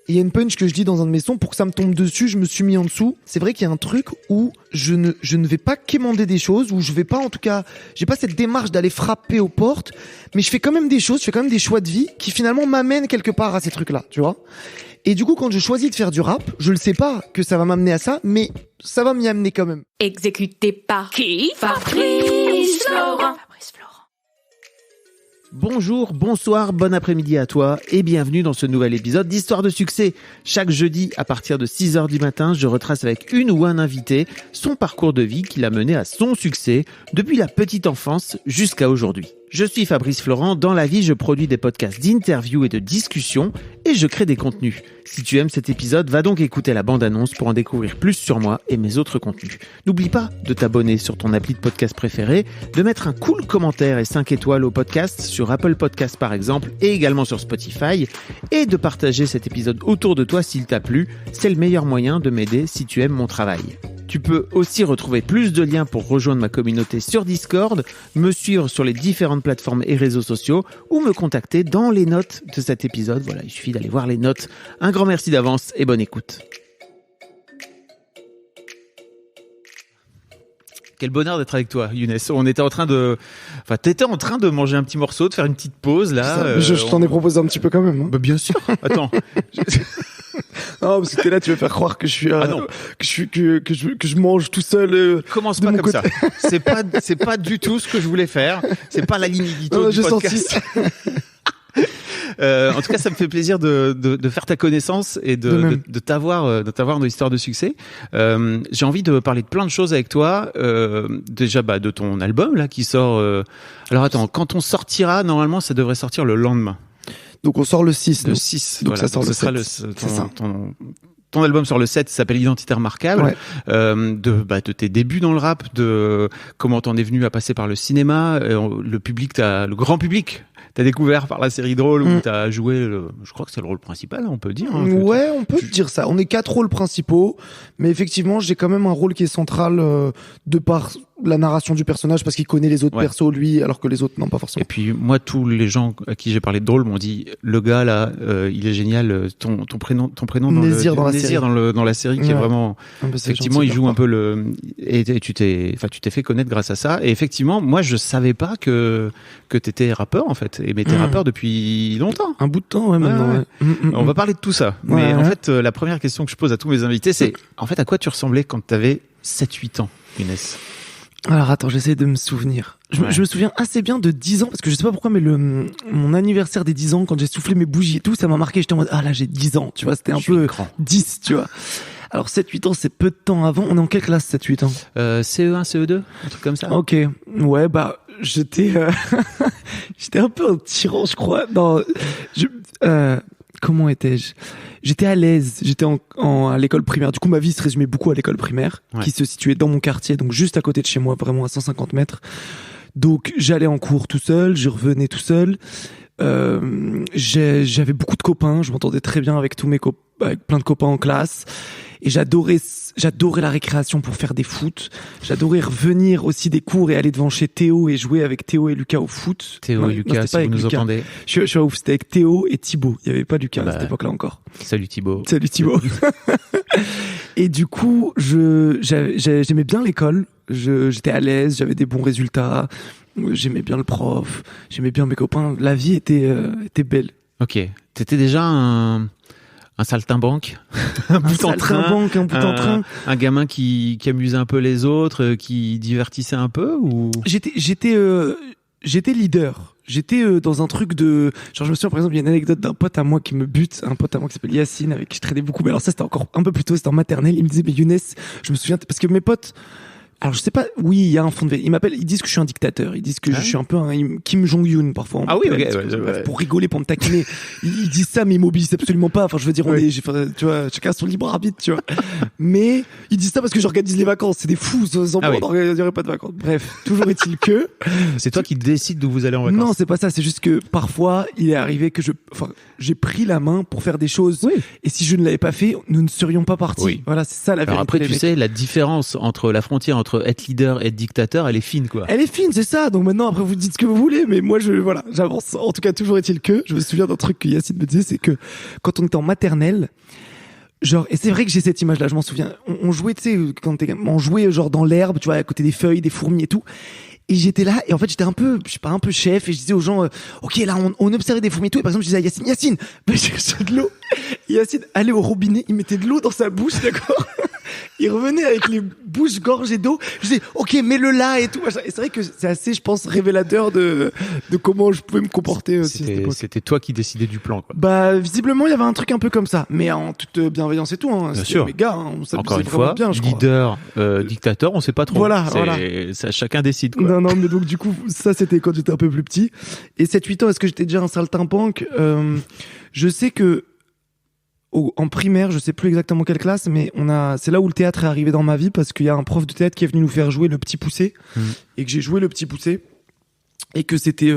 Et il y a une punch que je dis dans un de mes sons, pour que ça me tombe dessus, je me suis mis en dessous. C'est vrai qu'il y a un truc où je ne vais pas quémander des choses, où je vais pas, en tout cas, j'ai pas cette démarche d'aller frapper aux portes, mais je fais quand même des choses, je fais quand même des choix de vie qui finalement m'amènent quelque part à ces trucs-là, tu vois. Et du coup, quand je choisis de faire du rap, je le sais pas que ça va m'amener à ça, mais ça va m'y amener quand même. Exécuté par qui? Fabrice Florent. Bonjour, bonsoir, bon après-midi à toi et bienvenue dans ce nouvel épisode d'Histoire de succès. Chaque jeudi à partir de 6h du matin, je retrace avec une ou un invité son parcours de vie qui l'a mené à son succès depuis la petite enfance jusqu'à aujourd'hui. Je suis Fabrice Florent, dans la vie je produis des podcasts d'interviews et de discussions et je crée des contenus. Si tu aimes cet épisode, va donc écouter la bande-annonce pour en découvrir plus sur moi et mes autres contenus. N'oublie pas de t'abonner sur ton appli de podcast préféré, de mettre un cool commentaire et 5 étoiles au podcast sur Apple Podcasts par exemple et également sur Spotify et de partager cet épisode autour de toi s'il t'a plu. C'est le meilleur moyen de m'aider si tu aimes mon travail. Tu peux aussi retrouver plus de liens pour rejoindre ma communauté sur Discord, me suivre sur les différentes plateformes et réseaux sociaux ou me contacter dans les notes de cet épisode. Voilà, il suffit d'aller voir les notes. Un grand merci d'avance et bonne écoute. Quel bonheur d'être avec toi, Younes. On était en train de... Enfin, t'étais en train de manger un petit morceau, de faire une petite pause, là. Je t'en ai proposé un petit peu quand même. Hein. Bah, bien sûr. Attends. Non, parce que t'es là, tu veux faire croire que je suis, non. que je mange tout seul. Commence pas comme ça. C'est pas du tout ce que je voulais faire. C'est pas la ligne édito du podcast. En tout cas, ça me fait plaisir de faire ta connaissance et de t'avoir dans l'histoire de succès. J'ai envie de parler de plein de choses avec toi. Déjà, de ton album là qui sort. Alors attends, quand on sortira, normalement, ça devrait sortir le lendemain. Donc on sort le 6. Le 6. Donc voilà. ça sort donc, le 7. Ton album sur le 7 s'appelle Identité remarquable. Ouais. De tes débuts dans le rap, de comment t'en es venu à passer par le cinéma, le grand public. T'as découvert par la série Drôle où t'as joué, je crois que c'est le rôle principal, on peut dire. Hein, ouais, on peut dire ça. On est 4 rôles principaux, mais effectivement, j'ai quand même un rôle qui est central de par la narration du personnage parce qu'il connaît les autres persos, lui, alors que les autres, non, pas forcément. Et puis, moi, tous les gens à qui j'ai parlé de Drôle m'ont dit, le gars, là, il est génial, ton prénom dans Nésir dans la série qui est vraiment, effectivement, il joue un peu et tu t'es fait connaître grâce à ça. Et effectivement, moi, je savais pas que t'étais rappeur, en fait. Mais t'es rappeur depuis longtemps. Un bout de temps, ouais, maintenant, ouais. On va parler de tout ça. Mais en fait, la première question que je pose à tous mes invités, c'est, en fait, à quoi tu ressemblais quand t'avais 7-8 ans, Younes? Alors attends, j'essaie de me souvenir. Je me souviens assez bien de 10 ans, parce que je sais pas pourquoi, mais mon anniversaire des 10 ans, quand j'ai soufflé mes bougies et tout, ça m'a marqué. J'étais en mode, ah là, j'ai 10 ans, tu vois, c'était un peu 10, tu vois. Alors 7-8 ans, c'est peu de temps avant. On est en quelle classe 7-8 ans CE1, CE2, un truc comme ça. Ok, ouais, j'étais j'étais un peu un tyran, je crois. Non, comment étais-je? J'étais à l'aise, j'étais à l'école primaire. Du coup, ma vie se résumait beaucoup à l'école primaire, qui se situait dans mon quartier, donc juste à côté de chez moi, vraiment à 150 mètres. Donc, j'allais en cours tout seul, je revenais tout seul. J'avais beaucoup de copains, je m'entendais très bien avec avec plein de copains en classe. Et j'adorais la récréation pour faire des foot. J'adorais revenir aussi des cours et aller devant chez Théo et jouer avec Théo et Lucas au foot. Théo et Lucas, si vous nous entendez. Je suis ouf, c'était avec Théo et Thibaut. Il n'y avait pas Lucas à cette époque-là encore. Salut Thibaut. Salut Thibaut. Et du coup, j'aimais bien l'école. J'étais à l'aise, j'avais des bons résultats. J'aimais bien le prof. J'aimais bien mes copains. La vie était belle. Ok. T'étais déjà un saltimbanque, un bout en train, un gamin qui amusait un peu les autres, qui divertissait un peu ou j'étais leader. J'étais dans un truc de genre, je me souviens par exemple, il y a une anecdote d'un pote à moi qui me bute, un pote à moi qui s'appelle Yacine, avec qui je traînais beaucoup. Mais alors ça, c'était encore un peu plus tôt, c'était en maternelle. Il me disait, mais Younes, je me souviens parce que mes potes, alors je sais pas, oui, il y a un fond de vérité. Ils disent que je suis un dictateur. Ils disent que je suis un peu un Kim Jong-un parfois. Ah oui, ok. Pour rigoler, pour me taquiner. Ils disent ça, mais ils m'obéissent absolument pas. Enfin, je veux dire, tu vois, chacun a son libre arbitre, tu vois. Mais ils disent ça parce que j'organise les vacances. C'est des fous, sans il y aurait pas de vacances. Bref, toujours est-il que. C'est toi qui décides d'où vous allez en vacances. Non, c'est pas ça. C'est juste que parfois, il est arrivé que j'ai pris la main pour faire des choses. Oui. Et si je ne l'avais pas fait, nous ne serions pas partis. Oui. Voilà, c'est ça la vérité. Alors après, tu sais, la différence entre entre être leader et être dictateur, elle est fine, quoi. Elle est fine, c'est ça. Donc maintenant, après, vous dites ce que vous voulez, mais moi, j'avance. En tout cas, toujours est-il que, je me souviens d'un truc que Yacine me disait, c'est que quand on était en maternelle, genre, et c'est vrai que j'ai cette image-là, je m'en souviens. On jouait, tu sais, on jouait genre dans l'herbe, tu vois, à côté des feuilles, des fourmis et tout. Et j'étais là, et en fait, j'étais un peu chef, et je disais aux gens, ok, là, on observait des fourmis et tout, et par exemple, je disais à Yacine, va chercher de l'eau. Et Yacine allait au robinet, il mettait de l'eau dans sa bouche, d'accord? Il revenait avec les bouches gorgées d'eau. Je disais, ok, mets-le là et tout. Et c'est vrai que c'est assez, je pense, révélateur de comment je pouvais me comporter aussi. C'était toi qui décidais du plan, quoi. Bah, visiblement, il y avait un truc un peu comme ça. Mais en toute bienveillance et tout, hein. Bien sûr. Mes gars, hein, on s'amusait encore une vraiment fois, bien, je crois. leader, dictateur, on sait pas trop. Voilà. Ça, chacun décide, quoi. Non, mais donc, du coup, ça, c'était quand j'étais un peu plus petit. Et 7-8 ans, est-ce que j'étais déjà un saltimbanque? Je sais que, en primaire, je sais plus exactement quelle classe, mais c'est là où le théâtre est arrivé dans ma vie parce qu'il y a un prof de théâtre qui est venu nous faire jouer Le Petit Poucet et que j'ai joué Le Petit Poucet et que c'était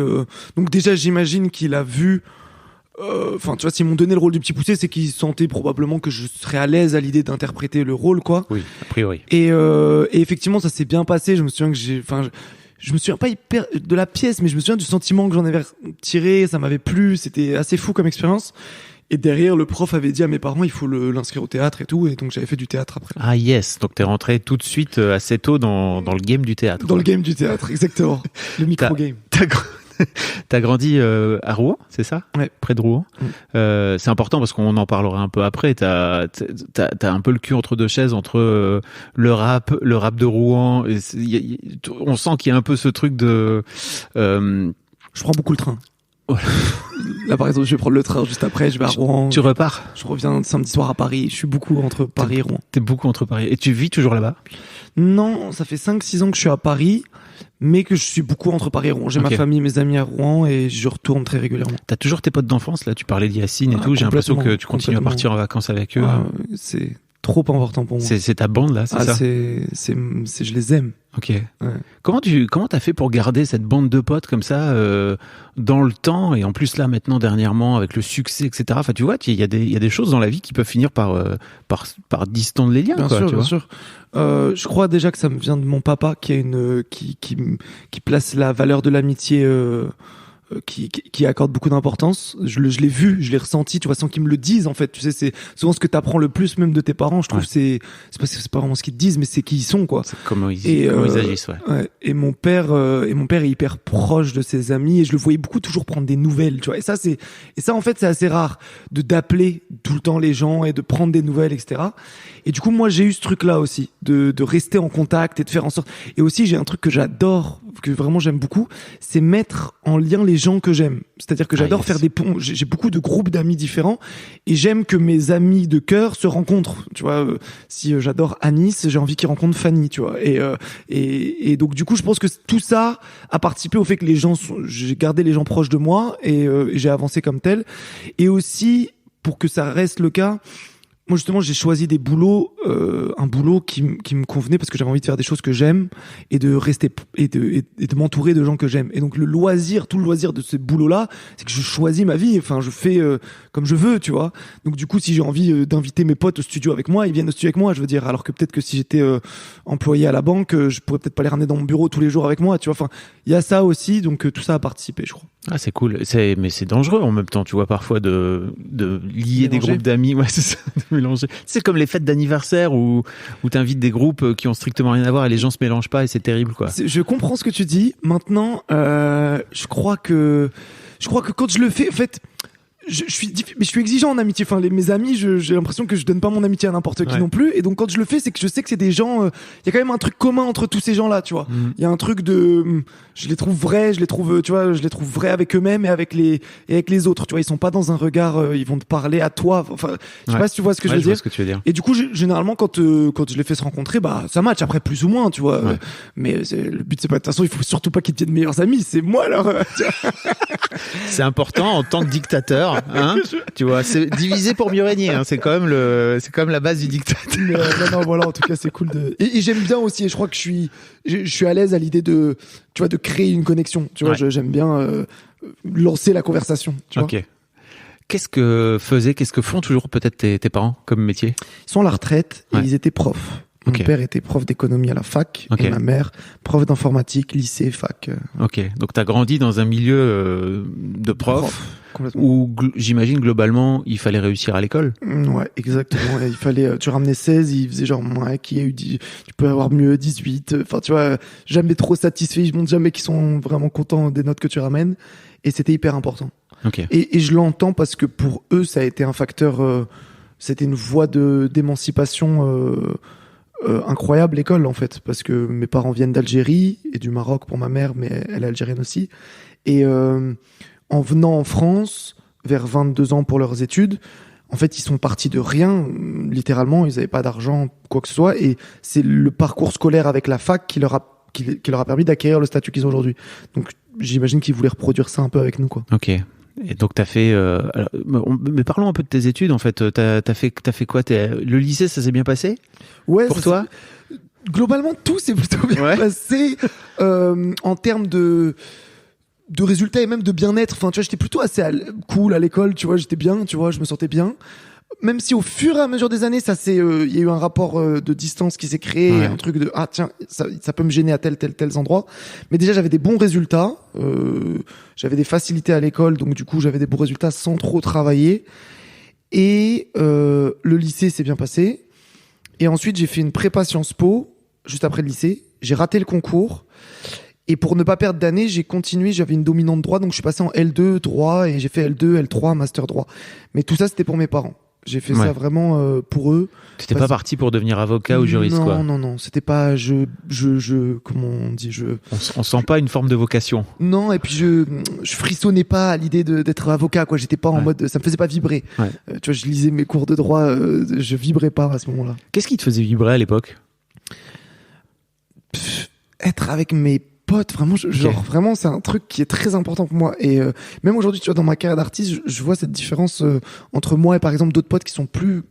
donc déjà j'imagine qu'il a vu enfin tu vois, s'ils m'ont donné le rôle du Petit Poucet, c'est qu'ils sentaient probablement que je serais à l'aise à l'idée d'interpréter le rôle, quoi. Oui, a priori. Et effectivement, ça s'est bien passé. Je me souviens que je me souviens pas hyper de la pièce, mais je me souviens du sentiment que j'en avais tiré. Ça m'avait plu. C'était assez fou comme expérience. Et derrière, le prof avait dit à mes parents, il faut l'inscrire au théâtre et tout. Et donc, j'avais fait du théâtre après. Ah yes, donc t'es rentré tout de suite assez tôt dans le game du théâtre. Dans le game du théâtre, exactement. Le micro-game. T'as grandi à Rouen, c'est ça? Ouais. Près de Rouen. C'est important parce qu'on en parlera un peu après. T'as un peu le cul entre deux chaises entre le rap de Rouen. On sent qu'il y a un peu ce truc de... Je prends beaucoup le train. Là, par exemple, je vais prendre le train juste après, je vais à Rouen. Tu repars? Je reviens samedi soir à Paris. Je suis beaucoup entre Paris et Rouen. T'es beaucoup entre Paris. Et tu vis toujours là-bas? Non, ça fait 5-6 ans que je suis à Paris, mais que je suis beaucoup entre Paris et Rouen. J'ai ma famille, mes amis à Rouen et je retourne très régulièrement. T'as toujours tes potes d'enfance, là? Tu parlais d'Yacine et tout. J'ai l'impression que tu continues à partir en vacances avec eux. C'est trop important pour moi. C'est ta bande, là, c'est ça? Je les aime. Ok. Ouais. Comment t'as fait pour garder cette bande de potes comme ça dans le temps, et en plus là maintenant dernièrement avec le succès, etc. Enfin tu vois, il y a des choses dans la vie qui peuvent finir par distendre les liens. Bien sûr, bien sûr. Je crois déjà que ça me vient de mon papa qui a qui place la valeur de l'amitié. Qui accorde beaucoup d'importance. Je l'ai vu, je l'ai ressenti, tu vois, sans qu'ils me le disent, en fait. Tu sais, c'est souvent ce que t'apprends le plus, même de tes parents, je trouve. C'est pas vraiment ce qu'ils te disent, mais c'est qui ils sont, quoi. C'est comment ils agissent, ouais. Et mon père est hyper proche de ses amis, et je le voyais beaucoup toujours prendre des nouvelles, tu vois. Et ça, en fait, c'est assez rare d'appeler tout le temps les gens et de prendre des nouvelles, etc. Et du coup, moi, j'ai eu ce truc-là aussi, de rester en contact et de faire en sorte. Et aussi, j'ai un truc que j'adore, que vraiment j'aime beaucoup, c'est mettre en lien les gens que j'aime. C'est-à-dire que j'adore faire des ponts. J'ai beaucoup de groupes d'amis différents et j'aime que mes amis de cœur se rencontrent. Tu vois, si j'adore Anis, j'ai envie qu'ils rencontrent Fanny, tu vois. Et donc du coup, je pense que tout ça a participé au fait que j'ai gardé les gens proches de moi et j'ai avancé comme tel. Et aussi, pour que ça reste le cas, moi justement j'ai choisi des boulots, un boulot qui me convenait parce que j'avais envie de faire des choses que j'aime et de rester et de m'entourer de gens que j'aime. Et donc tout le loisir de ce boulot-là, c'est que je choisis ma vie. Enfin, je fais comme je veux, tu vois. Donc du coup, si j'ai envie d'inviter mes potes au studio avec moi, ils viennent au studio avec moi. Je veux dire, alors que peut-être que si j'étais employé à la banque, je pourrais peut-être pas les ramener dans mon bureau tous les jours avec moi, tu vois. Enfin, il y a ça aussi. Donc tout ça a participé, je crois. Ah, c'est cool. Mais c'est dangereux en même temps, tu vois, parfois de lier des groupes d'amis. Ouais, c'est ça, de mélanger. C'est comme les fêtes d'anniversaire où t'invites des groupes qui ont strictement rien à voir et les gens se mélangent pas et c'est terrible, quoi. Je comprends ce que tu dis. Maintenant, je crois que quand je le fais, en fait, je suis exigeant en amitié. Enfin, mes amis, j'ai l'impression que je donne pas mon amitié à n'importe qui non plus. Et donc, quand je le fais, c'est que je sais que c'est des gens. Il y a quand même un truc commun entre tous ces gens-là, tu vois. Il y a un truc je les trouve vrais, je les trouve vrais avec eux-mêmes et avec les autres. Tu vois, ils sont pas dans un regard. Ils vont te parler à toi. Enfin, je sais pas si tu vois ce que je veux dire. Je vois ce que tu veux dire. Et du coup, généralement, quand je les fais se rencontrer, bah, ça match. Après, plus ou moins, tu vois. Ouais. Mais le but, c'est pas de toute façon. Il faut surtout pas qu'ils deviennent meilleurs amis. C'est moi alors. C'est important en tant que dictateur. Hein, tu vois, c'est diviser pour mieux régner. Hein, c'est quand même la base du dictateur. Non, voilà. En tout cas, c'est cool et j'aime bien aussi. Et je crois que je suis à l'aise à l'idée de créer une connexion. Tu vois, j'aime bien lancer la conversation. Tu vois. Ok. Qu'est-ce que font toujours peut-être tes parents comme métier? Ils sont à la retraite et ils étaient profs. Mon Ok. père était prof d'économie à la fac Ok. et ma mère prof d'informatique, lycée, fac. Ok, donc t'as grandi dans un milieu de prof Complètement. où j'imagine globalement il fallait réussir à l'école. Ouais, exactement. Et il fallait, tu ramenais 16, il faisait genre, ouais, qui a eu 10, tu peux avoir mieux 18. Enfin, tu vois, jamais trop satisfait. Je montre jamais qu'ils sont vraiment contents des notes que tu ramènes. Et c'était hyper important. Ok. Et je l'entends parce que pour eux, ça a été un facteur, c'était une voie d'émancipation, incroyable, l'école, en fait. Parce que mes parents viennent d'Algérie et du Maroc pour ma mère, mais elle est algérienne aussi. Et, en venant en France, vers 22 ans pour leurs études, en fait, ils sont partis de rien, littéralement. Ils n'avaient pas d'argent, quoi que ce soit. Et c'est le parcours scolaire avec la fac qui leur a permis d'acquérir le statut qu'ils ont aujourd'hui. Donc, j'imagine qu'ils voulaient reproduire ça un peu avec nous, quoi. Ok. Et donc t'as fait. Alors, mais parlons un peu de tes études en fait. T'as fait quoi? Le lycée, ça s'est bien passé Ouais, pour ça, toi? globalement, tout s'est plutôt bien Ouais. passé en termes de résultats et même de bien-être. Enfin, tu vois, j'étais plutôt assez cool à l'école, tu vois, j'étais bien, tu vois, je me sentais bien. Même si au fur et à mesure des années, ça c'est, il y a eu un rapport de distance qui s'est créé, Ouais. un truc de ah tiens, ça peut me gêner à tels endroits. Mais déjà, j'avais des bons résultats, j'avais des facilités à l'école, donc du coup, j'avais des bons résultats sans trop travailler. Et le lycée s'est bien passé. Et ensuite, j'ai fait une prépa Sciences Po juste après le lycée. J'ai raté le concours. Et pour ne pas perdre d'année, j'ai continué. J'avais une dominante droit, donc je suis passé en L2 droit et j'ai fait L2, L3, master droit. Mais tout ça, c'était pour mes parents. J'ai fait Ouais. ça vraiment pour eux. T'étais pas parti pour devenir avocat ou juriste non, quoi? Non, c'était pas. Comment on dit On sent pas une forme de vocation. Non, et puis je frissonnais pas à l'idée d'être avocat, quoi. J'étais pas en Ouais. mode. Ça me faisait pas vibrer. Ouais. Tu vois, je lisais mes cours de droit, je vibrais pas à ce moment-là. Qu'est-ce qui te faisait vibrer à l'époque? Être avec mes potes, vraiment, genre vraiment, c'est un truc qui est très important pour moi. Et même aujourd'hui, tu vois, dans ma carrière d'artiste, je vois cette différence entre moi et par exemple d'autres potes qui sont plus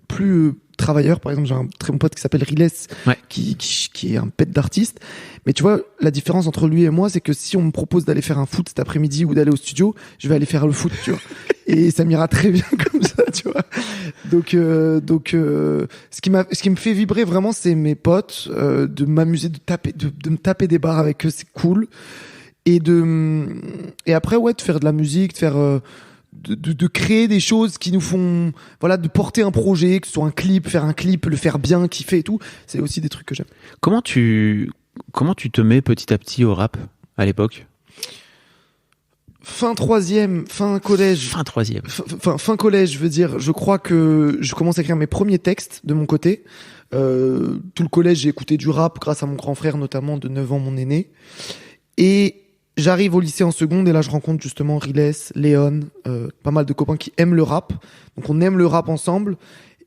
travailleurs. Par exemple, j'ai un très bon pote qui s'appelle Riles, Ouais. qui est un pet d'artiste. Mais tu vois, la différence entre lui et moi, c'est que si on me propose d'aller faire un foot cet après-midi ou d'aller au studio, je vais aller faire le foot, tu vois. Et ça m'ira très bien comme ça, tu vois. Donc, ce qui me fait vibrer vraiment, c'est mes potes, de m'amuser, de me taper des barres avec eux, c'est cool. Et après, ouais, de faire de la musique, de faire, de créer des choses qui nous font, voilà, de porter un projet, que ce soit un clip, faire un clip, le faire bien, kiffer et tout. C'est aussi des trucs que j'aime. Comment tu te mets petit à petit au rap à l'époque? Fin troisième, fin collège. Fin troisième. Fin collège, je veux dire, je crois que je commence à écrire mes premiers textes de mon côté. Tout le collège, j'ai écouté du rap grâce à mon grand frère, notamment de 9 ans, mon aîné. Et j'arrive au lycée en seconde et là, je rencontre justement Riles, Léon, pas mal de copains qui aiment le rap. Donc, on aime le rap ensemble.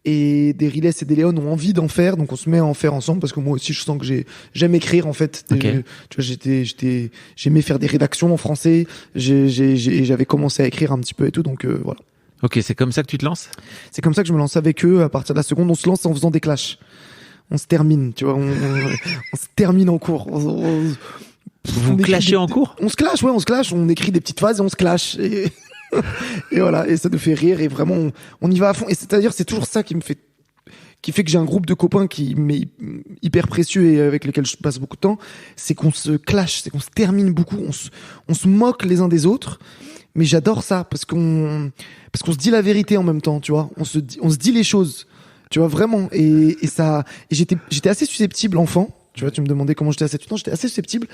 Et des Riles et des Léon ont envie d'en faire, donc on se met à en faire ensemble parce que moi aussi je sens que j'aime écrire en fait. Okay. Tu vois, j'aimais faire des rédactions en français, j'avais commencé à écrire un petit peu et tout, donc voilà. Ok, c'est comme ça que tu te lances? C'est comme ça que je me lance avec eux. À partir de la seconde, on se lance en faisant des clashs. On se termine, tu vois, on se termine en cours. Vous clashez en cours? On se clash, ouais, on se clash, on écrit des petites phases et on se clash. Et voilà, et ça nous fait rire et vraiment on y va à fond. Et c'est-à-dire, c'est toujours ça qui fait que j'ai un groupe de copains qui m'est hyper précieux et avec lesquels je passe beaucoup de temps. C'est qu'on se clash, c'est qu'on se termine beaucoup, on se moque les uns des autres. Mais j'adore ça parce qu'on se dit la vérité en même temps, tu vois. On se dit les choses, tu vois, vraiment. Et j'étais assez susceptible enfant. Tu vois, tu me demandais comment j'étais à 7 ans, j'étais assez susceptible.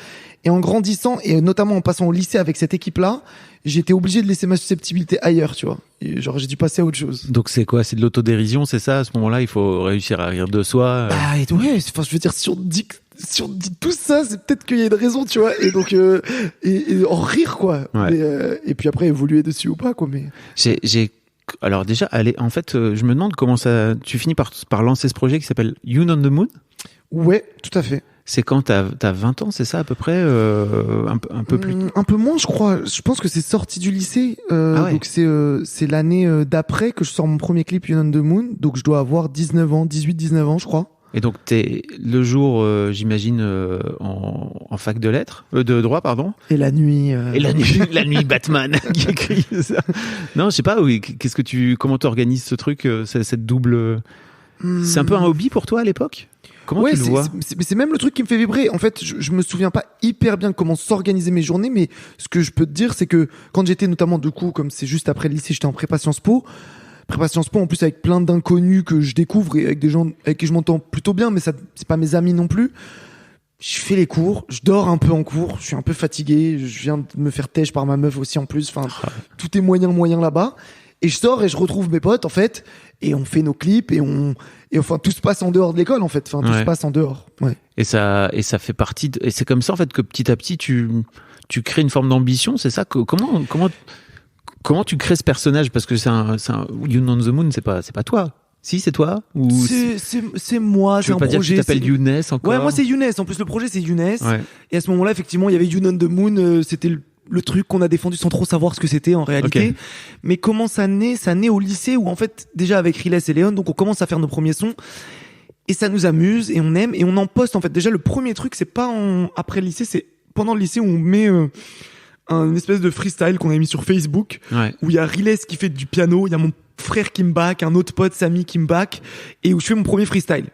Et en grandissant, et notamment en passant au lycée avec cette équipe-là, j'étais obligé de laisser ma susceptibilité ailleurs, tu vois. Et genre, j'ai dû passer à autre chose. Donc c'est quoi? C'est de l'autodérision, c'est ça? À ce moment-là, il faut réussir à rire de soi. Ah, et ouais, enfin, je veux dire, si on dit tout ça, c'est peut-être qu'il y a une raison, tu vois. Et donc, et en rire, quoi. Ouais. Et puis après, évoluer dessus ou pas, quoi. Mais alors déjà, en fait, je me demande comment ça. Tu finis par lancer ce projet qui s'appelle You on the Moon? Ouais, tout à fait. C'est quand t'as 20 ans, c'est ça à peu près, un peu plus. Un peu moins, je crois. Je pense que c'est sorti du lycée. Ah ouais. Donc c'est l'année d'après que je sors mon premier clip You on the Moon. Donc je dois avoir 19 ans, 18-19 ans, je crois. Et donc t'es le jour, j'imagine, en fac de lettres, de droit, pardon. Et la nuit. Et la nuit Batman qui écrit ça. Non, je sais pas. Oui, comment t'organises ce truc, cette double. C'est un peu un hobby pour toi à l'époque? Comment tu le vois? C'est même le truc qui me fait vibrer. En fait, je me souviens pas hyper bien comment s'organiser mes journées, mais ce que je peux te dire, c'est que quand j'étais notamment, du coup, comme c'est juste après le lycée, j'étais en prépa Sciences Po. Prépa Sciences Po, en plus, avec plein d'inconnus que je découvre et avec des gens avec qui je m'entends plutôt bien, mais ça, c'est pas mes amis non plus. Je fais les cours, je dors un peu en cours, je suis un peu fatigué, je viens de me faire têche par ma meuf aussi en plus. Enfin, tout est moyen là-bas. Et je sors et je retrouve mes potes, en fait, et on fait nos clips et enfin, tout se passe en dehors de l'école, en fait. Enfin, tout se passe en dehors. Ouais. Et ça fait partie et c'est comme ça, en fait, que petit à petit, tu crées une forme d'ambition, c'est ça? Comment tu crées ce personnage? Parce que c'est un Youn on the Moon, c'est pas toi. Si, c'est toi? Ou c'est moi, c'est un projet. Tu veux pas dire que tu t'appelles Younes encore? Ouais, moi c'est Younes. En plus, le projet c'est Younes. Ouais. Et à ce moment-là, effectivement, il y avait Youn on the Moon. C'était le truc qu'on a défendu sans trop savoir ce que c'était en réalité. Okay. Mais comment ça naît? Ça naît au lycée où, en fait, déjà avec Riles et Léon, donc on commence à faire nos premiers sons. Et ça nous amuse et on aime et on en poste. En fait, déjà, le premier truc, c'est pas après le lycée, c'est pendant le lycée où on met une espèce de freestyle qu'on a mis sur Facebook, où il y a Riles qui fait du piano, il y a mon frère qui me back, un autre pote, Samy, qui me back, et où je fais mon premier freestyle.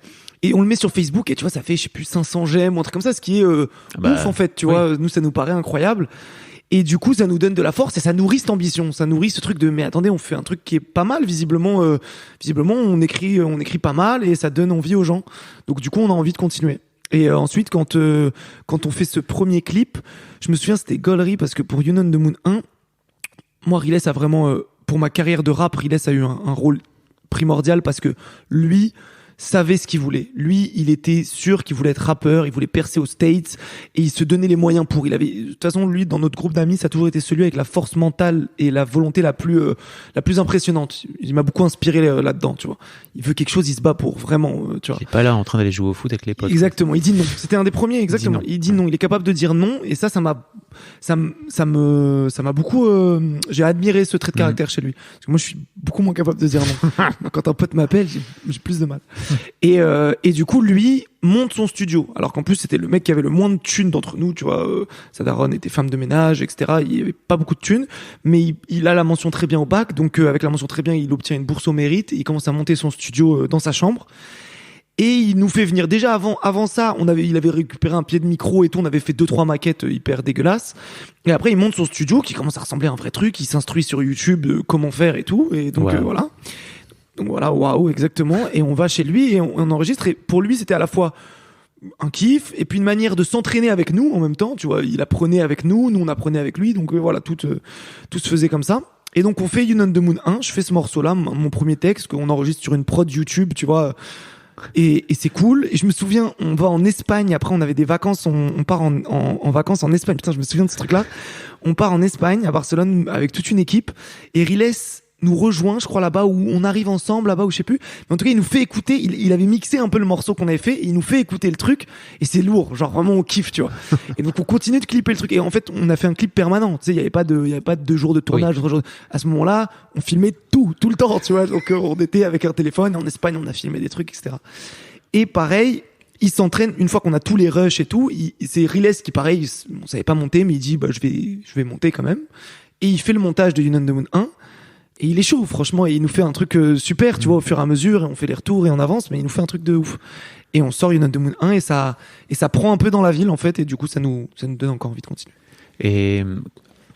Et on le met sur Facebook, et tu vois, ça fait, je sais plus, 500 j'aime, ou un truc comme ça, ce qui est ouf, en fait, tu vois. Nous, ça nous paraît incroyable. Et du coup, ça nous donne de la force, et ça nourrit cette ambition, ça nourrit ce truc de, mais attendez, on fait un truc qui est pas mal, visiblement, on écrit pas mal, et ça donne envie aux gens. Donc, du coup, on a envie de continuer. Et ensuite, quand on fait ce premier clip, je me souviens, c'était gaulerie, parce que pour You on the Moon 1, moi, Riles a vraiment, pour ma carrière de rap, Riles a eu un rôle primordial, parce que lui savait ce qu'il voulait. Lui, il était sûr qu'il voulait être rappeur, il voulait percer aux States, et il se donnait les moyens pour. De toute façon, lui, dans notre groupe d'amis, ça a toujours été celui avec la force mentale et la volonté la plus impressionnante. Il m'a beaucoup inspiré là-dedans, tu vois. Il veut quelque chose, il se bat pour, vraiment, tu vois. Il est pas là en train d'aller jouer au foot avec les potes. Exactement, il dit non. C'était un des premiers, exactement. Il dit non, il est capable de dire non, et ça m'a beaucoup, j'ai admiré ce trait de caractère chez lui. Parce que moi, je suis beaucoup moins capable de dire non. Quand un pote m'appelle, j'ai plus de mal. Et du coup, lui monte son studio. Alors qu'en plus, c'était le mec qui avait le moins de thunes d'entre nous, tu vois. Sa daronne était femme de ménage, etc. Il y avait pas beaucoup de thunes, mais il a la mention très bien au bac. Donc, avec la mention très bien, il obtient une bourse au mérite. Et il commence à monter son studio dans sa chambre. Et il nous fait venir. Déjà avant ça, il avait récupéré un pied de micro et tout. On avait fait 2-3 maquettes hyper dégueulasses. Et après, il monte son studio qui commence à ressembler à un vrai truc. Il s'instruit sur YouTube de comment faire et tout. Et donc, voilà. Donc voilà, waouh, exactement. Et on va chez lui et on enregistre. Et pour lui, c'était à la fois un kiff et puis une manière de s'entraîner avec nous en même temps. Tu vois, il apprenait avec nous, nous on apprenait avec lui. Donc voilà, tout se faisait comme ça. Et donc on fait You on the Moon 1. Je fais ce morceau-là, mon premier texte qu'on enregistre sur une prod YouTube, tu vois. Et c'est cool. Et je me souviens, on va en Espagne. Après, on avait des vacances. On part en vacances en Espagne. Putain, je me souviens de ce truc-là. On part en Espagne, à Barcelone, avec toute une équipe. Et Riles nous rejoint, je crois, là-bas, où on arrive ensemble, là-bas, où je sais plus. Mais en tout cas, il nous fait écouter, il avait mixé un peu le morceau qu'on avait fait, et il nous fait écouter le truc, et c'est lourd, genre vraiment on kiffe, tu vois. Et donc on continue de clipper le truc, et en fait, on a fait un clip permanent, tu sais, il y avait pas de 2 jours de tournage, 3 jours. À ce moment-là, on filmait tout le temps, tu vois. Donc on était avec un téléphone, en Espagne, on a filmé des trucs, etc. Et pareil, il s'entraîne, une fois qu'on a tous les rushs et tout, c'est Riles qui, pareil, on savait pas monter, mais il dit, bah, je vais monter quand même. Et il fait le montage de You on the Moon 1. Et il est chaud, franchement, et il nous fait un truc super, tu vois, au fur et à mesure, et on fait les retours et on avance, mais il nous fait un truc de ouf. Et on sort You on the Moon 1 et ça prend un peu dans la ville, en fait, et du coup, ça nous donne encore envie de continuer. Et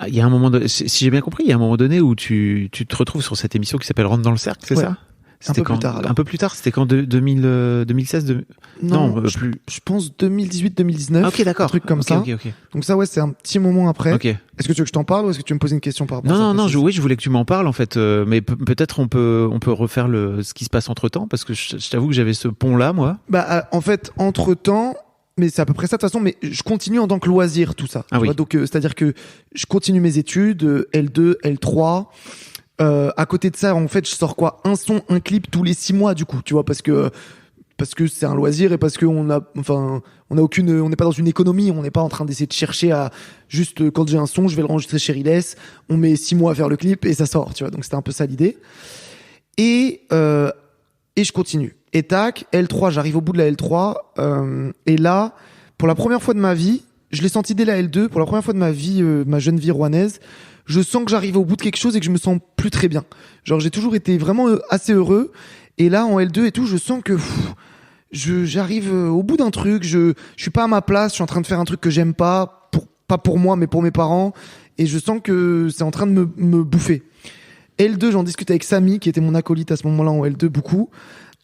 il y a un moment, si j'ai bien compris, il y a un moment donné où tu te retrouves sur cette émission qui s'appelle Rentre dans le cercle, c'est ça? C'était plus tard, alors. Un peu plus tard, c'était quand 2016 Non, je pense 2018-2019. Ok, d'accord. Un truc comme ça. Okay. Donc ça, ouais, c'est un petit moment après. Ok. Est-ce que tu veux que je t'en parle ou est-ce que tu veux me poser une question par rapport à ça? Non, je voulais que tu m'en parles, en fait. Mais peut-être on peut refaire ce qui se passe entre temps, parce que je t'avoue que j'avais ce pont-là, moi. Bah, en fait, entre temps, mais c'est à peu près ça de toute façon, mais je continue en tant que loisir, tout ça. Ah oui. Vois, donc, c'est-à-dire que je continue mes études, L2, L3. À côté de ça, en fait, je sors un son, un clip tous les 6 mois, du coup, tu vois, parce que c'est un loisir et parce que on n'est pas dans une économie, on n'est pas en train d'essayer de chercher à juste, quand j'ai un son, je vais le enregistrer chez Riles, on met 6 mois à faire le clip et ça sort, tu vois, donc c'était un peu ça l'idée. Et je continue. Et tac, L3, j'arrive au bout de la L3, et là, pour la première fois de ma vie, je l'ai senti dès la L2, pour la première fois de ma vie, ma jeune vie rouennaise, je sens que j'arrive au bout de quelque chose et que je me sens plus très bien. Genre, j'ai toujours été vraiment assez heureux. Et là, en L2 et tout, je sens que j'arrive au bout d'un truc, je suis pas à ma place, je suis en train de faire un truc que j'aime pas pour moi, mais pour mes parents, et je sens que c'est en train de me bouffer. L2, j'en discute avec Samy, qui était mon acolyte à ce moment-là en L2 beaucoup,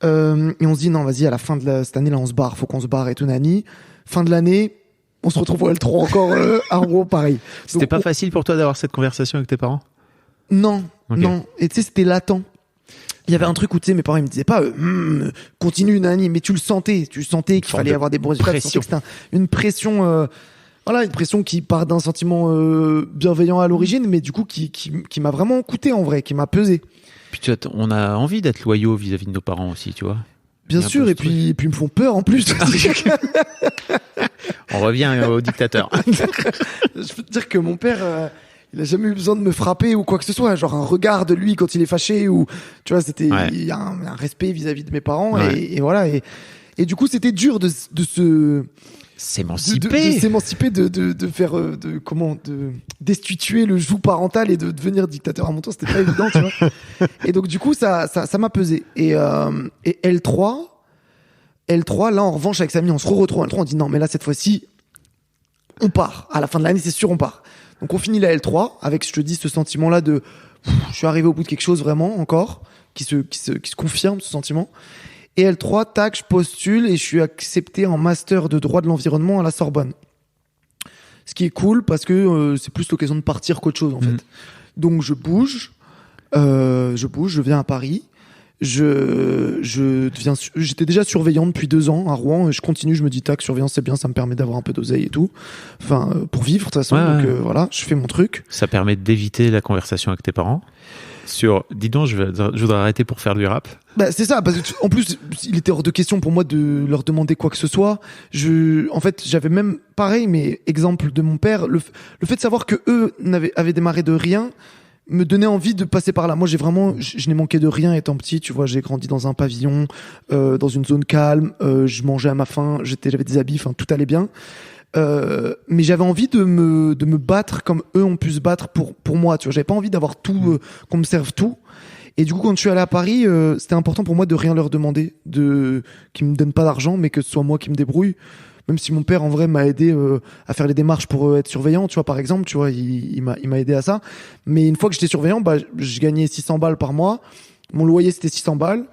et on se dit non, vas-y, à la fin de cette année là, on se barre, faut qu'on se barre et tout nani. Fin de l'année, on se retrouve au L3 encore à Rouen, pareil. C'était pas facile pour toi d'avoir cette conversation avec tes parents? Non, Ok. non. Et tu sais, c'était latent. Il y avait un truc où tu sais, mes parents ils me disaient pas continue nani, mais tu le sentais qu'il fallait avoir des bons résultats, tu sentais que c'était une pression, voilà, une pression qui part d'un sentiment bienveillant à l'origine, mais du coup qui m'a vraiment coûté en vrai, qui m'a pesé. Puis on a envie d'être loyaux vis-à-vis de nos parents aussi, tu vois. Bien sûr, et puis ils me font peur en plus. On revient au dictateur. Je peux te dire que mon père, il a jamais eu besoin de me frapper ou quoi que ce soit. Genre un regard de lui quand il est fâché ou, tu vois, c'était, il y a un respect vis-à-vis de mes parents et voilà. Et du coup, c'était dur de s'émanciper, de faire, destituer le joug parental et de devenir dictateur à mon tour. C'était pas évident, tu vois. Et donc, du coup, ça m'a pesé. Et L3, là, en revanche, avec Samy, on se retrouve en L3, on dit non, mais là, cette fois-ci, on part. À la fin de l'année, c'est sûr, on part. Donc, on finit la L3 avec, je te dis, ce sentiment-là de, je suis arrivé au bout de quelque chose vraiment, encore, qui se confirme, ce sentiment. Et L3, tac, je postule et je suis accepté en master de droit de l'environnement à la Sorbonne. Ce qui est cool parce que c'est plus l'occasion de partir qu'autre chose, en fait. Donc, je bouge, je viens à Paris. J'étais déjà surveillant depuis 2 ans à Rouen et je continue, je me dis tac, surveillant c'est bien, ça me permet d'avoir un peu d'oseille et tout, enfin pour vivre de toute façon. Donc voilà, je fais mon truc. Ça permet d'éviter la conversation avec tes parents sur dis donc je voudrais arrêter pour faire du rap. Bah c'est ça, parce que en plus il était hors de question pour moi de leur demander quoi que ce soit. En fait j'avais même pareil, mais exemple de mon père, le fait de savoir que eux avaient démarré de rien me donnait envie de passer par là. Moi, je n'ai manqué de rien étant petit. Tu vois, j'ai grandi dans un pavillon, dans une zone calme. Je mangeais à ma faim. J'avais des habits. Enfin, tout allait bien. Mais j'avais envie de me battre comme eux ont pu se battre pour moi. Tu vois, j'avais pas envie d'avoir tout, qu'on me serve tout. Et du coup, quand je suis allé à Paris, c'était important pour moi de rien leur demander, qu'ils me donnent pas d'argent, mais que ce soit moi qui me débrouille. Même si mon père en vrai m'a aidé à faire les démarches pour être surveillant, tu vois, par exemple, tu vois, il m'a aidé à ça. Mais une fois que j'étais surveillant, bah je gagnais 600 balles par mois. Mon loyer c'était 600 balles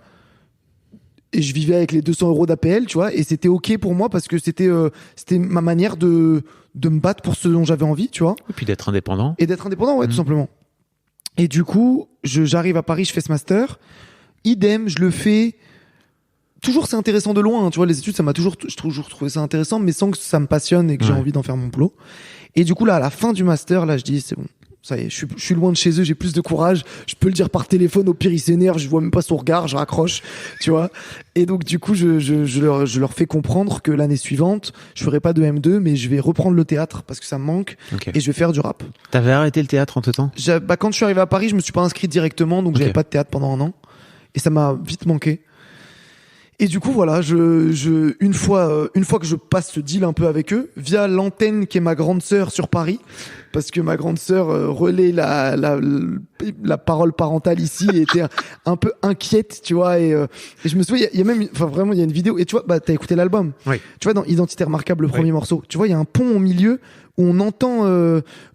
et je vivais avec les 200 € d'APL, tu vois, et c'était ok pour moi parce que c'était ma manière de me battre pour ce dont j'avais envie, tu vois. Et puis d'être indépendant. Et d'être indépendant, ouais, tout simplement. Et du coup, j'arrive à Paris, je fais ce master. Idem, je le fais. Toujours c'est intéressant de loin, hein, tu vois, les études j'ai toujours trouvé ça intéressant, mais sans que ça me passionne et que j'ai envie d'en faire mon boulot. Et du coup là à la fin du master, là je dis c'est bon, ça y est, je suis loin de chez eux, j'ai plus de courage, je peux le dire par téléphone, au pire il s'énerve, je vois même pas son regard, je raccroche, tu vois. Et donc du coup je leur fais comprendre que l'année suivante je ferai pas de M2 mais je vais reprendre le théâtre parce que ça me manque et je vais faire du rap. T'avais arrêté le théâtre entre-temps? Quand je suis arrivé à Paris, je me suis pas inscrit directement, donc j'avais pas de théâtre pendant 1 an et ça m'a vite manqué. Et du coup, voilà, une fois que je passe ce deal un peu avec eux, via l'antenne qui est ma grande sœur sur Paris, parce que ma grande sœur relaie la parole parentale ici et était un peu inquiète, tu vois, et je me souviens, il y a même, enfin vraiment, il y a une vidéo, et tu vois, bah, t'as écouté l'album. Oui. Tu vois, dans Identité remarquable, le premier morceau, tu vois, il y a un pont au milieu où on entend,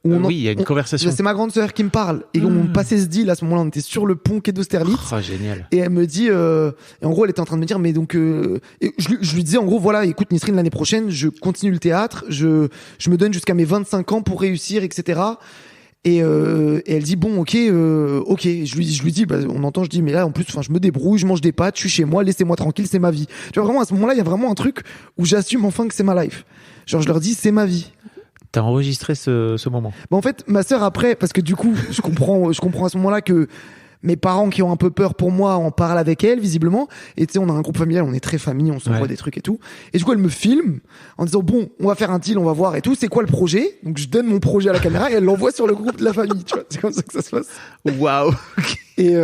oui, il y a une conversation. C'est ma grande sœur qui me parle. Et on passait ce deal, à ce moment-là, on était sur le pont quai d'Austerlitz. Oh, génial. Et elle me dit, et en gros, elle était en train de me dire, mais donc, et je lui disais, en gros, voilà, écoute, Nisrine, l'année prochaine, je continue le théâtre, je me donne jusqu'à mes 25 ans pour réussir, etc. Et elle dit, bon, ok. Je lui dis, bah, on entend, je dis, mais là, en plus, enfin, je me débrouille, je mange des pâtes, je suis chez moi, laissez-moi tranquille, c'est ma vie. Tu vois, vraiment, à ce moment-là, il y a vraiment un truc où j'assume enfin que c'est ma life. Genre, je leur dis, c'est ma vie. T'as enregistré ce moment? Bah en fait, ma sœur après, parce que du coup, je comprends à ce moment-là que mes parents qui ont un peu peur pour moi en parlent avec elle, visiblement. Et tu sais, on a un groupe familial, on est très famille, on s'envoie des trucs et tout. Et du coup, elle me filme en disant, bon, on va faire un deal, on va voir et tout. C'est quoi le projet? Donc, je donne mon projet à la caméra et elle l'envoie sur le groupe de la famille, tu vois. C'est comme ça que ça se passe. Waouh! Et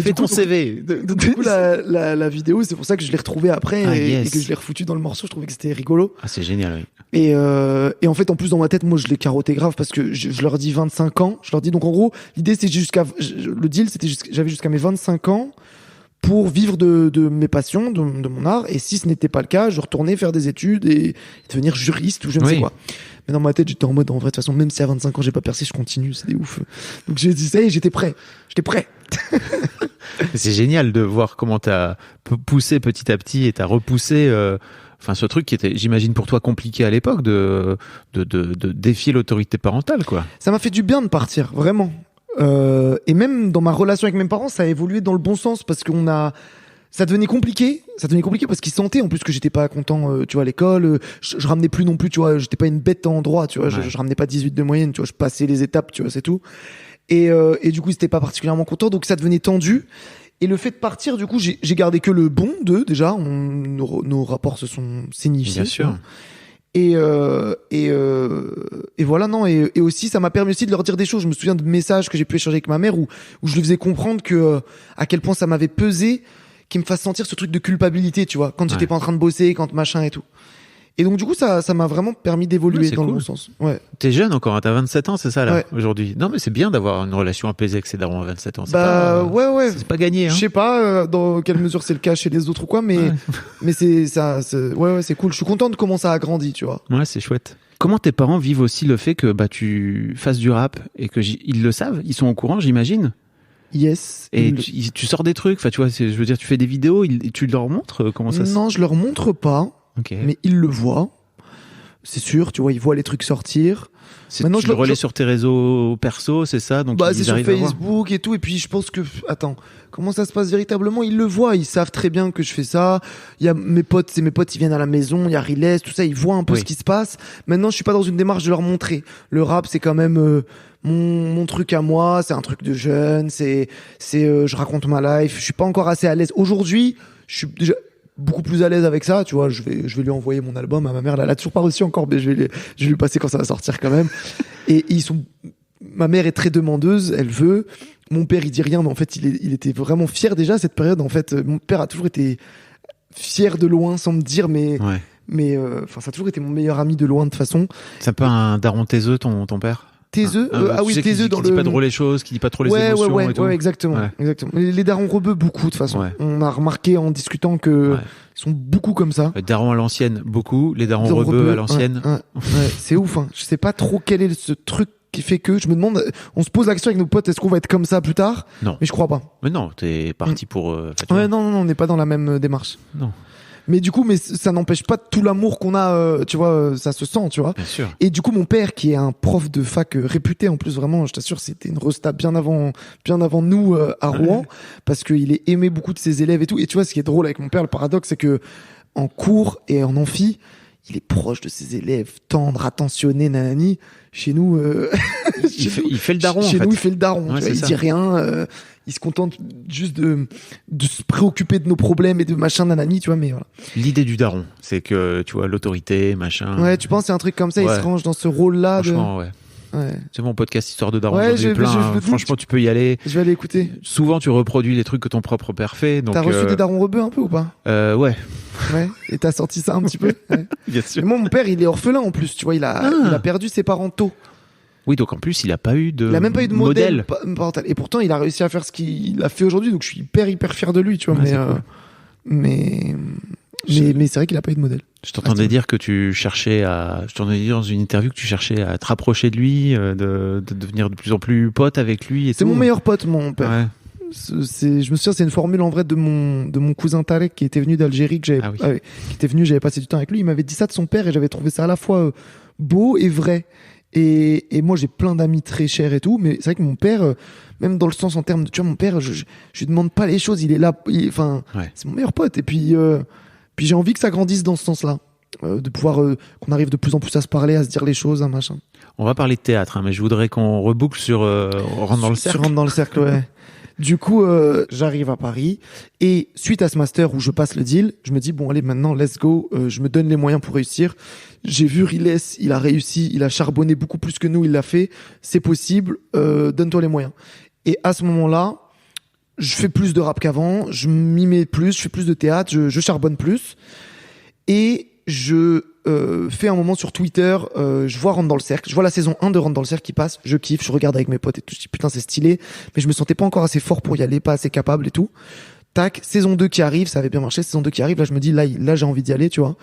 fais ton CV. Du coup, la vidéo, c'est pour ça que je l'ai retrouvée après et que je l'ai refoutu dans le morceau. Je trouvais que c'était rigolo. Ah, c'est génial, oui. Et en fait, en plus, dans ma tête, moi, je l'ai carotté grave parce que je leur dis 25 ans. Je leur dis, donc, en gros, l'idée, c'est le deal, c'était j'avais jusqu'à mes 25 ans pour vivre de mes passions, de mon art. Et si ce n'était pas le cas, je retournais faire des études et devenir juriste ou je ne sais quoi. Mais dans ma tête, j'étais en mode, en vrai, de toute façon, même si à 25 ans, j'ai pas percé, je continue, c'est des ouf. Donc j'ai dit ça et j'étais prêt. C'est génial de voir comment t'as poussé petit à petit et t'as repoussé, ce truc qui était, j'imagine, pour toi compliqué à l'époque de défier l'autorité parentale, quoi. Ça m'a fait du bien de partir, vraiment. Et même dans ma relation avec mes parents, ça a évolué dans le bon sens parce ça devenait compliqué parce qu'ils sentaient en plus que j'étais pas content, tu vois, à l'école. Je ramenais plus non plus, tu vois, j'étais pas une bête en droit, tu vois, je ramenais pas 18 de moyenne, tu vois, je passais les étapes, tu vois, c'est tout. Et du coup, ils étaient pas particulièrement contents, donc ça devenait tendu. Et le fait de partir, du coup, j'ai gardé que le bon d'eux, déjà. Nos rapports se sont signifiés. Bien sûr. Et voilà, non. Et aussi, ça m'a permis aussi de leur dire des choses. Je me souviens de messages que j'ai pu échanger avec ma mère où je lui faisais comprendre que, à quel point ça m'avait pesé, qu'il me fasse sentir ce truc de culpabilité, tu vois, quand j'étais pas en train de bosser, quand machin et tout. Et donc, du coup, ça m'a vraiment permis d'évoluer dans le bon sens. Ouais. T'es jeune encore, hein, t'as 27 ans, c'est ça, là, ouais. Aujourd'hui. Non, mais c'est bien d'avoir une relation apaisée avec ses darons à 27 ans. Ouais. C'est pas gagné, hein. Je sais pas dans quelle mesure c'est le cas chez les autres ou quoi, mais c'est ça, c'est cool. Je suis content de comment ça a grandi, tu vois. Ouais, c'est chouette. Comment tes parents vivent aussi le fait que, tu fasses du rap et que ils le savent? Ils sont au courant, j'imagine? Yes. Et tu sors des trucs, tu vois, je veux dire, tu fais des vidéos, tu leur montres comment ça se... Non, je leur montre pas. Okay. Mais ils le voient, c'est sûr, tu vois, ils voient les trucs sortir. Maintenant, tu le relais sur tes réseaux perso, c'est ça? Donc c'est sur Facebook et tout, et puis je pense que, attends, comment ça se passe véritablement? Ils le voient, ils savent très bien que je fais ça. Il y a mes potes, ils viennent à la maison, il y a Riles, tout ça, ils voient un peu ce qui se passe. Maintenant, je suis pas dans une démarche de leur montrer. Le rap, c'est quand même mon truc à moi, c'est un truc de jeune, je raconte ma life, je suis pas encore assez à l'aise. Aujourd'hui, je suis déjà beaucoup plus à l'aise avec ça, tu vois, je vais lui envoyer mon album à ma mère, elle a toujours pas reçu encore, mais je vais lui passer quand ça va sortir quand même. Et ma mère est très demandeuse, elle veut, mon père il dit rien, mais en fait il était vraiment fier déjà à cette période, en fait, mon père a toujours été fier de loin sans me dire, mais ça a toujours été mon meilleur ami de loin de toute façon. C'est un peu un daron taiseux, ton père? Taiseux, taiseux dans qui dit pas trop les choses, qui dit pas trop les émotions et tout. Ouais, exactement. Les darons rebeux, beaucoup, de toute façon. Ouais. On a remarqué en discutant que ils sont beaucoup comme ça. Les darons à l'ancienne, beaucoup. Les darons rebeux à l'ancienne. C'est ouf, hein. Je sais pas trop quel est ce truc qui fait que je me demande, on se pose la question avec nos potes, est-ce qu'on va être comme ça plus tard? Non. Mais je crois pas. Mais non, t'es parti pour, non, on n'est pas dans la même démarche. Non. Mais du coup, ça n'empêche pas tout l'amour qu'on a, tu vois, ça se sent, tu vois. Bien sûr. Et du coup, mon père, qui est un prof de fac réputé, en plus, vraiment, je t'assure, c'était une resta bien avant nous, à Rouen, parce qu'il est aimé beaucoup de ses élèves et tout. Et tu vois, ce qui est drôle avec mon père, le paradoxe, c'est que en cours et en amphi, il est proche de ses élèves, tendre, attentionné, nanani. Chez nous, il fait le daron. Chez nous, il fait le daron. Ouais, il dit rien. Il se contente juste de se préoccuper de nos problèmes et de machin, nanani, tu vois. Mais voilà. L'idée du daron, c'est que tu vois l'autorité, machin. Ouais, tu penses c'est un truc comme ça, il se range dans ce rôle-là. Franchement, ouais. C'est mon podcast Histoire de Daron. Ouais, franchement, tu peux y aller. Je vais aller écouter. Souvent, tu reproduis les trucs que ton propre père fait. Donc, t'as reçu des darons rebeux un peu ou pas? Ouais. Ouais. Et t'as senti ça un petit peu? Ouais. Bien sûr. Mais moi, mon père, il est orphelin en plus. Tu vois, il a perdu ses parents tôt. Oui, donc en plus, il a même pas eu de modèle parental. Et pourtant, il a réussi à faire ce qu'il a fait aujourd'hui. Donc, je suis hyper fier de lui, tu vois. Ouais, mais c'est vrai qu'il a pas eu de modèle. Je t'entendais dire que je t'entendais dire dans une interview que tu cherchais à te rapprocher de lui, de devenir de plus en plus pote avec lui. C'est mon meilleur pote, mon père. Ouais. Je me souviens, c'est une formule en vrai de mon cousin Tarek qui était venu d'Algérie, qui était venu, j'avais passé du temps avec lui. Il m'avait dit ça de son père et j'avais trouvé ça à la fois beau et vrai. Et moi, j'ai plein d'amis très chers et tout, mais c'est vrai que mon père, même dans le sens en termes de, tu vois, mon père, je lui demande pas les choses, il est là, c'est mon meilleur pote. Et puis j'ai envie que ça grandisse dans ce sens-là, de pouvoir qu'on arrive de plus en plus à se parler, à se dire les choses, un machin. On va parler de théâtre, mais je voudrais qu'on reboucle sur Rentre dans le cercle. Sur Rentre dans le cercle, ouais. Du coup, j'arrive à Paris et suite à ce master où je passe le deal, je me dis bon allez maintenant let's go, je me donne les moyens pour réussir. J'ai vu Riles, il a réussi, il a charbonné beaucoup plus que nous, il l'a fait, c'est possible, donne-toi les moyens. Et à ce moment-là, je fais plus de rap qu'avant, je m'y mets plus, je fais plus de théâtre, je charbonne plus et je fais un moment sur Twitter, je vois Rentre dans le cercle, je vois la saison 1 de Rentre dans le cercle qui passe, je kiffe, je regarde avec mes potes et tout, je dis putain c'est stylé, mais je me sentais pas encore assez fort pour y aller, pas assez capable et tout. tac, saison 2 qui arrive, ça avait bien marché, saison 2 qui arrive, là je me dis, là j'ai envie d'y aller, tu vois.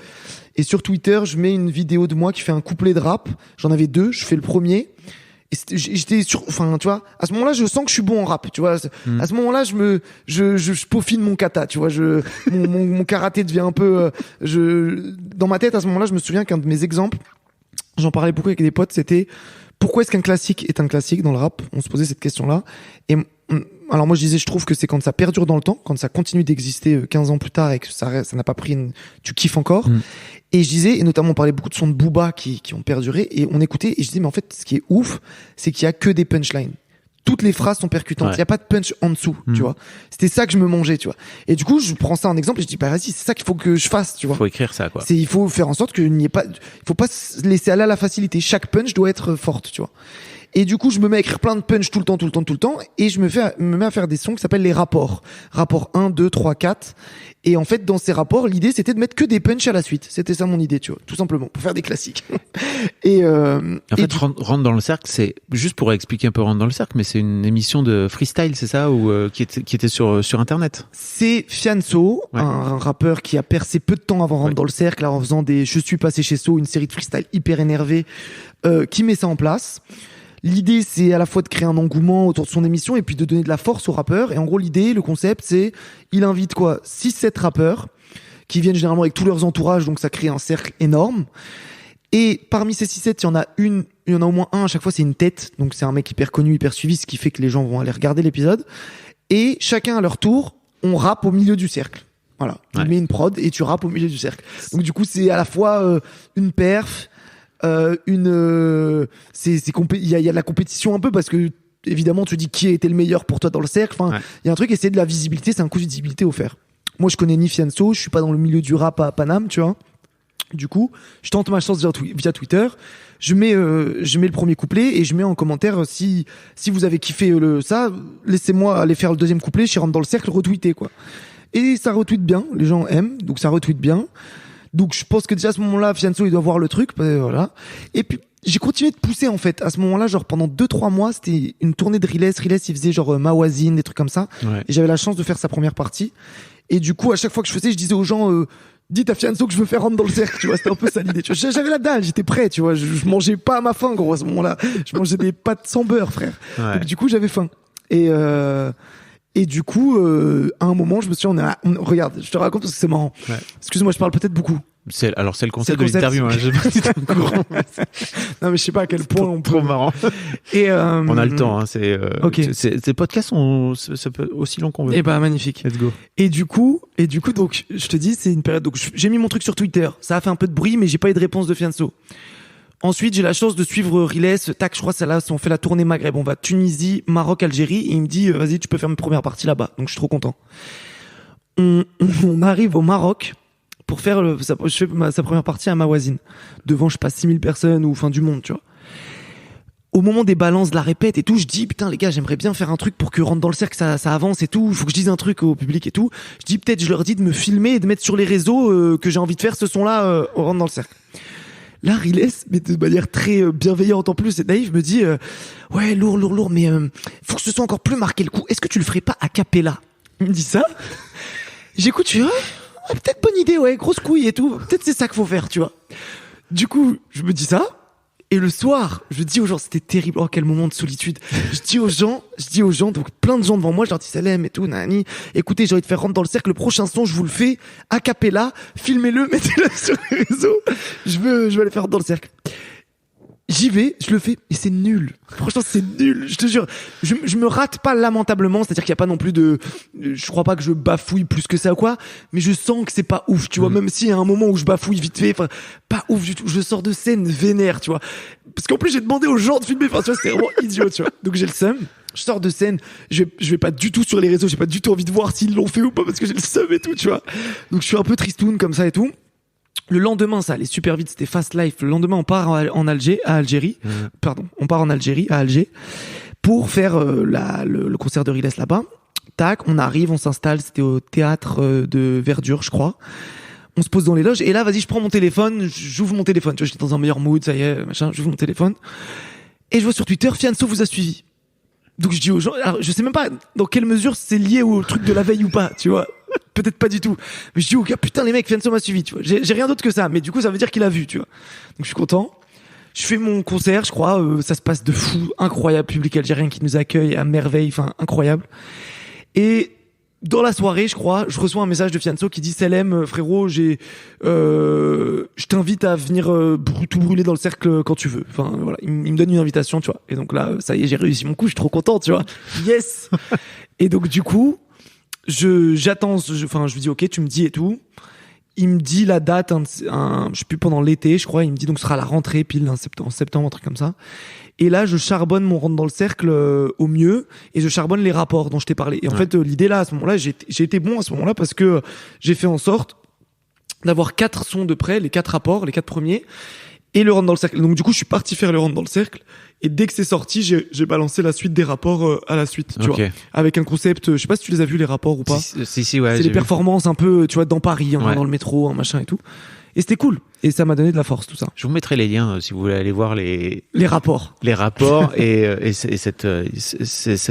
Et sur Twitter, je mets une vidéo de moi qui fait un couplet de rap, j'en avais 2, je fais le premier, et j'étais sur, enfin, tu vois, à ce moment-là, je sens que je suis bon en rap, tu vois. À ce moment-là, je peaufine mon kata, tu vois, mon karaté devient un peu, dans ma tête, à ce moment-là, je me souviens qu'un de mes exemples, j'en parlais beaucoup avec des potes, c'était, pourquoi est-ce qu'un classique est un classique dans le rap? On se posait cette question-là. Et alors moi je disais, je trouve que c'est quand ça perdure dans le temps, quand ça continue d'exister 15 ans plus tard et que ça n'a pas pris tu kiffes encore. Et je disais, et notamment on parlait beaucoup de sons de Booba qui ont perduré, et on écoutait, et je disais, mais en fait ce qui est ouf, c'est qu'il y a que des punchlines. Toutes les phrases sont percutantes. Il y a pas de punch en dessous, tu vois. C'était ça que je me mangeais, tu vois. Et du coup, je prends ça en exemple et je dis, bah, vas-y, c'est ça qu'il faut que je fasse, tu vois. Faut écrire ça, quoi. Il faut faire en sorte qu'il n'y ait pas, il faut pas se laisser aller à la facilité. Chaque punch doit être forte, tu vois. Et du coup, je me mets à écrire plein de punch tout le temps, et je me mets à faire des sons qui s'appellent les rapports. Rapports 1, 2, 3, 4. Et en fait, dans ces rapports, l'idée, c'était de mettre que des punch à la suite. C'était ça mon idée, tu vois. Tout simplement. Pour faire des classiques. En fait, Rentre dans le cercle, c'est, juste pour expliquer un peu Rentre dans le cercle, mais c'est une émission de freestyle, c'est ça, ou, qui était sur Internet. C'est Fianso, un rappeur qui a percé peu de temps avant Rentre dans le cercle, en faisant Je suis passé chez So, une série de freestyle hyper énervée, qui met ça en place. L'idée, c'est à la fois de créer un engouement autour de son émission et puis de donner de la force aux rappeurs. Et en gros, l'idée, le concept, c'est, il invite 6-7 rappeurs qui viennent généralement avec tous leurs entourages, donc ça crée un cercle énorme. Et parmi ces 6-7, il y en a au moins un, à chaque fois, c'est une tête. Donc c'est un mec hyper connu, hyper suivi, ce qui fait que les gens vont aller regarder l'épisode. Et chacun à leur tour, on rappe au milieu du cercle. Voilà. Tu mets une prod et tu rappes au milieu du cercle. Donc du coup, c'est à la fois une perf, il y a de la compétition un peu parce que évidemment tu dis qui a été le meilleur pour toi dans le cercle. Enfin, il y a un truc, et c'est de la visibilité, c'est un coup de visibilité offert. Moi, je connais ni Fianso, je suis pas dans le milieu du rap à Paname, tu vois. Du coup, je tente ma chance via Twitter. Je mets le premier couplet et je mets en commentaire si vous avez kiffé ça, laissez-moi aller faire le deuxième couplet. Je rentre dans le cercle, retweeter quoi. Et ça retweet bien, les gens aiment, donc ça retweet bien. Donc je pense que déjà à ce moment-là, Fianso il doit voir le truc, voilà. Et puis j'ai continué de pousser en fait. À ce moment-là, genre pendant 2-3 mois, c'était une tournée de Riles. Riles, il faisait genre Mawazine, des trucs comme ça. Et j'avais la chance de faire sa première partie. Et du coup, à chaque fois que je faisais, je disais aux gens, dites à Fianso que je veux faire Rentre dans le cercle, tu vois. C'était un peu ça l'idée. Tu vois. J'avais la dalle, j'étais prêt, tu vois. Je mangeais pas à ma faim, gros, à ce moment-là. Je mangeais des pâtes sans beurre, frère. Donc du coup, j'avais faim. Et du coup, à un moment, je me suis dit, regarde, je te raconte parce que c'est marrant. Excuse-moi, je parle peut-être beaucoup. C'est le concept de l'interview. Hein. Non, mais je sais pas à quel point on peut. Trop marrant. Et on a le temps. Hein. Okay. Ces podcasts, ça peut aussi long qu'on veut. Et bah magnifique. Let's go. Et du coup, donc je te dis, c'est une période. Donc j'ai mis mon truc sur Twitter. Ça a fait un peu de bruit, mais j'ai pas eu de réponse de Fianso. Ensuite, j'ai la chance de suivre Riles. Tac, je crois, c'est là, on fait la tournée Maghreb. On va Tunisie, Maroc, Algérie. Et il me dit, vas-y, tu peux faire une première partie là-bas. Donc, je suis trop content. On arrive au Maroc pour faire sa première partie à Mawazine. Devant, je sais pas, 6000 personnes ou fin du monde, tu vois. Au moment des balances, de la répète et tout, je dis, putain, les gars, j'aimerais bien faire un truc pour que Rentre dans le cercle, ça avance et tout. Il faut que je dise un truc au public et tout. Je dis, peut-être, je leur dis de me filmer et de mettre sur les réseaux que j'ai envie de faire ce son-là au Rentre dans le cercle. Là, Riles, mais de manière très bienveillante en plus et naïve, me dit ouais, lourd, mais faut que ce soit encore plus marqué le coup. Est-ce que tu le ferais pas a cappella? Il me dit ça. J'écoute, je dis peut-être bonne idée, ouais, grosse couille et tout. Peut-être c'est ça qu'il faut faire, tu vois. Du coup, je me dis ça. Et le soir, je dis aux gens, c'était terrible, oh quel moment de solitude. Je dis aux gens, donc plein de gens devant moi, je leur dis Salem et tout, nani. Écoutez, j'ai envie de faire Rentre dans le cercle, le prochain son, je vous le fais, a cappella, filmez-le, mettez-le sur les réseaux. Je vais aller faire Rentre dans le cercle. J'y vais, je le fais, et c'est nul. Franchement, c'est nul, je te jure. Je me rate pas lamentablement, c'est-à-dire qu'il y a pas non plus je crois pas que je bafouille plus que ça ou quoi, mais je sens que c'est pas ouf, tu vois, même s'il y a un moment où je bafouille vite fait, enfin, pas ouf du tout. Je sors de scène vénère, tu vois. Parce qu'en plus, j'ai demandé aux gens de filmer, enfin, tu vois, c'est vraiment idiot, tu vois. Donc j'ai le seum. Je sors de scène, je vais pas du tout sur les réseaux, j'ai pas du tout envie de voir s'ils l'ont fait ou pas parce que j'ai le seum et tout, tu vois. Donc je suis un peu tristoun comme ça et tout. Le lendemain, ça allait super vite, c'était fast life. Le lendemain, on part en Algérie. Pardon, on part en Algérie, à Alger, pour faire le concert de Riles là-bas. Tac, on arrive, on s'installe, c'était au théâtre de Verdure, je crois. On se pose dans les loges, et là, vas-y, je prends mon téléphone, j'ouvre mon téléphone. Tu vois, j'étais dans un meilleur mood, ça y est, machin, j'ouvre mon téléphone. Et je vois sur Twitter, Fianso vous a suivi. Donc je dis aux gens, alors je sais même pas dans quelle mesure c'est lié au truc de la veille ou pas, tu vois. Peut-être pas du tout. Mais je dis au gars, putain les mecs, Fianso m'a suivi, tu vois. J'ai rien d'autre que ça, mais du coup ça veut dire qu'il a vu, tu vois. Donc je suis content. Je fais mon concert, je crois, ça se passe de fou, incroyable, public algérien qui nous accueille à merveille, enfin incroyable. Et dans la soirée, je crois, je reçois un message de Fianso qui dit Selem, frérot, je t'invite à venir tout brûler dans le cercle quand tu veux. Enfin voilà, il me donne une invitation, tu vois. Et donc là, ça y est, j'ai réussi mon coup, je suis trop content, tu vois. Yes. Et donc du coup, j'attends, je lui dis ok, tu me dis et tout. Il me dit la date, je sais plus, pendant l'été, je crois. Il me dit donc ce sera la rentrée, pile en septembre, un truc comme ça. Et là, je charbonne mon rentre dans le cercle au mieux, et je charbonne les rapports dont je t'ai parlé. Et en fait, l'idée là, à ce moment-là, j'ai été bon à ce moment-là parce que j'ai fait en sorte d'avoir 4 sons de près, les 4 rapports, les 4 premiers, et le rentre dans le cercle. Donc du coup, je suis parti faire le rentre dans le cercle. Et dès que c'est sorti, j'ai balancé la suite des rapports à la suite, tu vois, avec un concept. Je sais pas si tu les as vus les rapports ou pas. Si, ouais. C'est les performances un peu, tu vois, dans Paris, dans le métro, un machin et tout. Et c'était cool. Et ça m'a donné de la force, tout ça. Je vous mettrai les liens si vous voulez aller voir les rapports. Les rapports et cette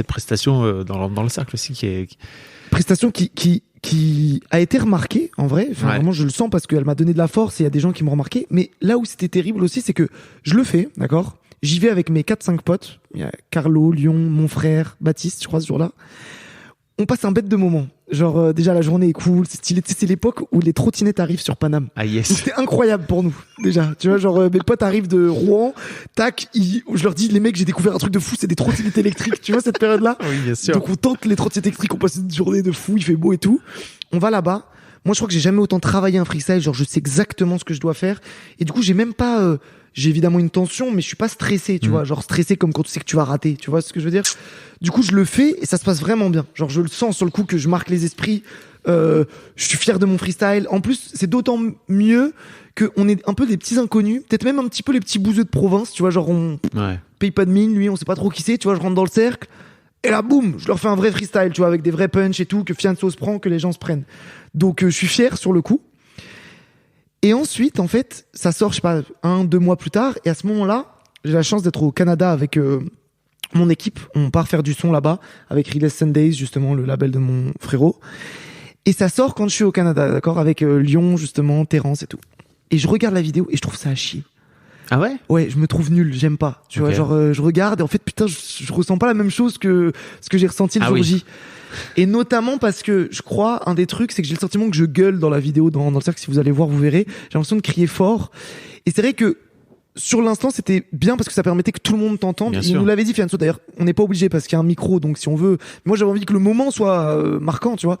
prestation dans le cercle aussi qui est prestation qui a été remarquée en vrai. Enfin, vraiment, je le sens parce qu'elle m'a donné de la force et il y a des gens qui m'ont remarqué. Mais là où c'était terrible aussi, c'est que je le fais, d'accord. J'y vais avec mes 4-5 potes. Il y a Carlo, Lyon, mon frère, Baptiste, je crois, ce jour-là. On passe un bête de moment. Genre, déjà, la journée est cool, c'est stylé. Tu sais, c'est l'époque où les trottinettes arrivent sur Paname. Ah yes. Donc, c'était incroyable pour nous, déjà. Tu vois, genre, mes potes arrivent de Rouen, tac, je leur dis, les mecs, j'ai découvert un truc de fou, c'est des trottinettes électriques. Tu vois, cette période-là? Oui, bien sûr. Donc, on tente les trottinettes électriques, on passe une journée de fou, il fait beau et tout. On va là-bas. Moi, je crois que j'ai jamais autant travaillé un freestyle. Genre, je sais exactement ce que je dois faire. Et du coup, j'ai même pas, j'ai évidemment une tension, mais je suis pas stressé, tu vois. Genre, stressé comme quand tu sais que tu vas rater. Tu vois ce que je veux dire? Du coup, je le fais et ça se passe vraiment bien. Genre, je le sens sur le coup que je marque les esprits. Je suis fier de mon freestyle. En plus, c'est d'autant mieux qu'on est un peu des petits inconnus. Peut-être même un petit peu les petits bouseux de province. Tu vois, genre, on paye pas de mine, lui, on sait pas trop qui c'est. Tu vois, je rentre dans le cercle. Et là, boum, je leur fais un vrai freestyle, tu vois, avec des vrais punchs et tout, que Fianso se prend, que les gens se prennent. Donc, je suis fier sur le coup. Et ensuite, en fait, ça sort, je sais pas, 1-2 mois plus tard. Et à ce moment-là, j'ai la chance d'être au Canada avec mon équipe. On part faire du son là-bas avec Realest Sundays, justement, le label de mon frérot. Et ça sort quand je suis au Canada, d'accord, avec Lyon, justement, Terence et tout. Et je regarde la vidéo et je trouve ça à chier. Ah ouais? Ouais, je me trouve nul, j'aime pas. Tu vois, genre, je regarde et en fait, putain, je ressens pas la même chose que ce que j'ai ressenti le jour J. Et notamment parce que je crois, un des trucs, c'est que j'ai le sentiment que je gueule dans la vidéo, dans le cercle, si vous allez voir, vous verrez. J'ai l'impression de crier fort. Et c'est vrai que, sur l'instant, c'était bien parce que ça permettait que tout le monde t'entende. Il nous l'avait dit, Fianso, d'ailleurs, on n'est pas obligé parce qu'il y a un micro, donc si on veut. Moi, j'avais envie que le moment soit marquant, tu vois.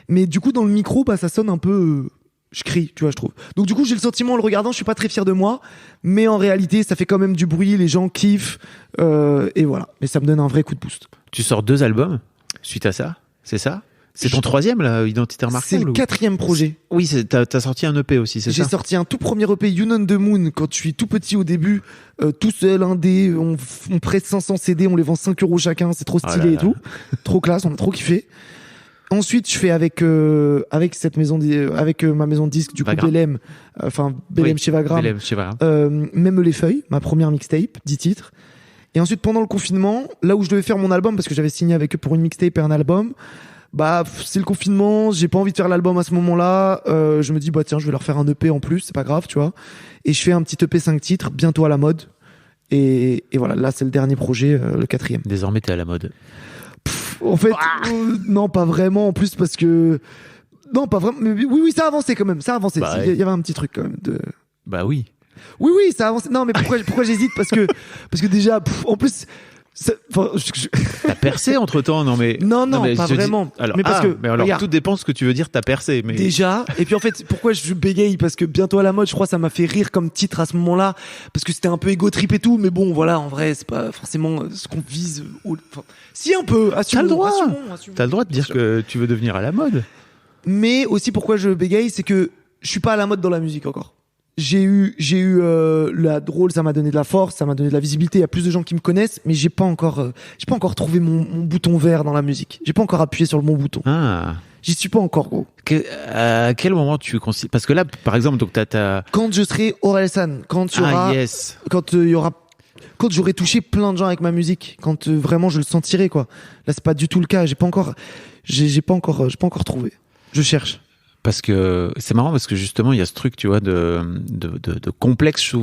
Mais du coup, dans le micro, bah, ça sonne un peu, je crie, tu vois, je trouve. Donc du coup, j'ai le sentiment en le regardant, je suis pas très fier de moi, mais en réalité, ça fait quand même du bruit, les gens kiffent, et voilà. Mais ça me donne un vrai coup de boost. Tu sors 2 albums suite à ça, c'est ça? C'est ton 3e, là, Identité Remarquable? C'est le 4e projet. Oui, t'as sorti un EP aussi, c'est ça? J'ai sorti un tout premier EP, You on the Moon, quand je suis tout petit au début, tout seul, indé, on presse 500 CD, on les vend 5 € chacun, c'est trop stylé et tout. Trop classe, on a trop kiffé. Ensuite, je fais avec cette maison, avec ma maison de disque, du coup, Belém, enfin, Belém chez Vagram. Même les feuilles, ma première mixtape, 10 titres. Et ensuite, pendant le confinement, là où je devais faire mon album, parce que j'avais signé avec eux pour une mixtape et un album, bah, c'est le confinement, j'ai pas envie de faire l'album à ce moment-là, je me dis, bah, tiens, je vais leur faire un EP en plus, c'est pas grave, tu vois. Et je fais un petit EP 5 titres, bientôt à la mode. Et voilà, là, c'est le dernier projet, le 4e. Désormais, t'es à la mode. En fait, non, pas vraiment, en plus, parce que, non, pas vraiment, mais oui, ça a avancé quand même, ça a avancé. Bah, il y avait un petit truc quand même de. Bah oui. Oui, ça a avancé. Non, mais pourquoi j'hésite? Parce que déjà, en plus, T'as percé entre temps, non mais. Non, mais pas vraiment. Alors, mais parce que, mais alors, tout dépend ce que tu veux dire, t'as percé, mais. Déjà. Et puis en fait, pourquoi je bégaye? Parce que bientôt à la mode, je crois, ça m'a fait rire comme titre à ce moment-là. Parce que c'était un peu égo trip et tout. Mais bon, voilà, en vrai, c'est pas forcément ce qu'on vise. Enfin, si, un peu. Assumons, t'as le droit. Assumons, t'as le droit de dire que tu veux devenir à la mode. Mais aussi, pourquoi je bégaye, c'est que je suis pas à la mode dans la musique encore. J'ai eu la drôle, ça m'a donné de la force, ça m'a donné de la visibilité. Il y a plus de gens qui me connaissent, mais j'ai pas encore trouvé mon bouton vert dans la musique. J'ai pas encore appuyé sur le bon bouton. Ah. J'y suis pas encore, gros. À quel moment tu considères? Parce que là, par exemple, donc t'as. Quand je serai Orelsan, quand il y aura quand j'aurai touché plein de gens avec ma musique, quand vraiment je le sentirai, quoi. Là, c'est pas du tout le cas. J'ai pas encore trouvé. Je cherche. Parce que c'est marrant parce que justement il y a ce truc, tu vois, de complexe,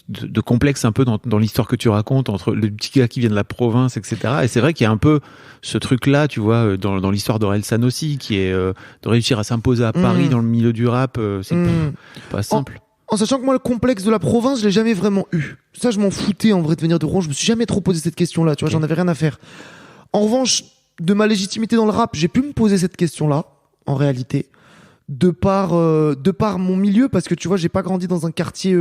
de complexe un peu dans l'histoire que tu racontes entre le petit gars qui vient de la province, etc. Et c'est vrai qu'il y a un peu ce truc-là, tu vois, dans l'histoire d'Orelsan aussi, qui est de réussir à s'imposer à Paris dans le milieu du rap, c'est pas simple. En sachant que moi, le complexe de la province, je l'ai jamais vraiment eu. Ça, je m'en foutais en vrai de venir de Rouen. Je me suis jamais trop posé cette question-là, tu vois, j'en avais rien à faire. En revanche, de ma légitimité dans le rap, j'ai pu me poser cette question-là, en réalité. De par mon milieu, parce que tu vois, j'ai pas grandi dans un quartier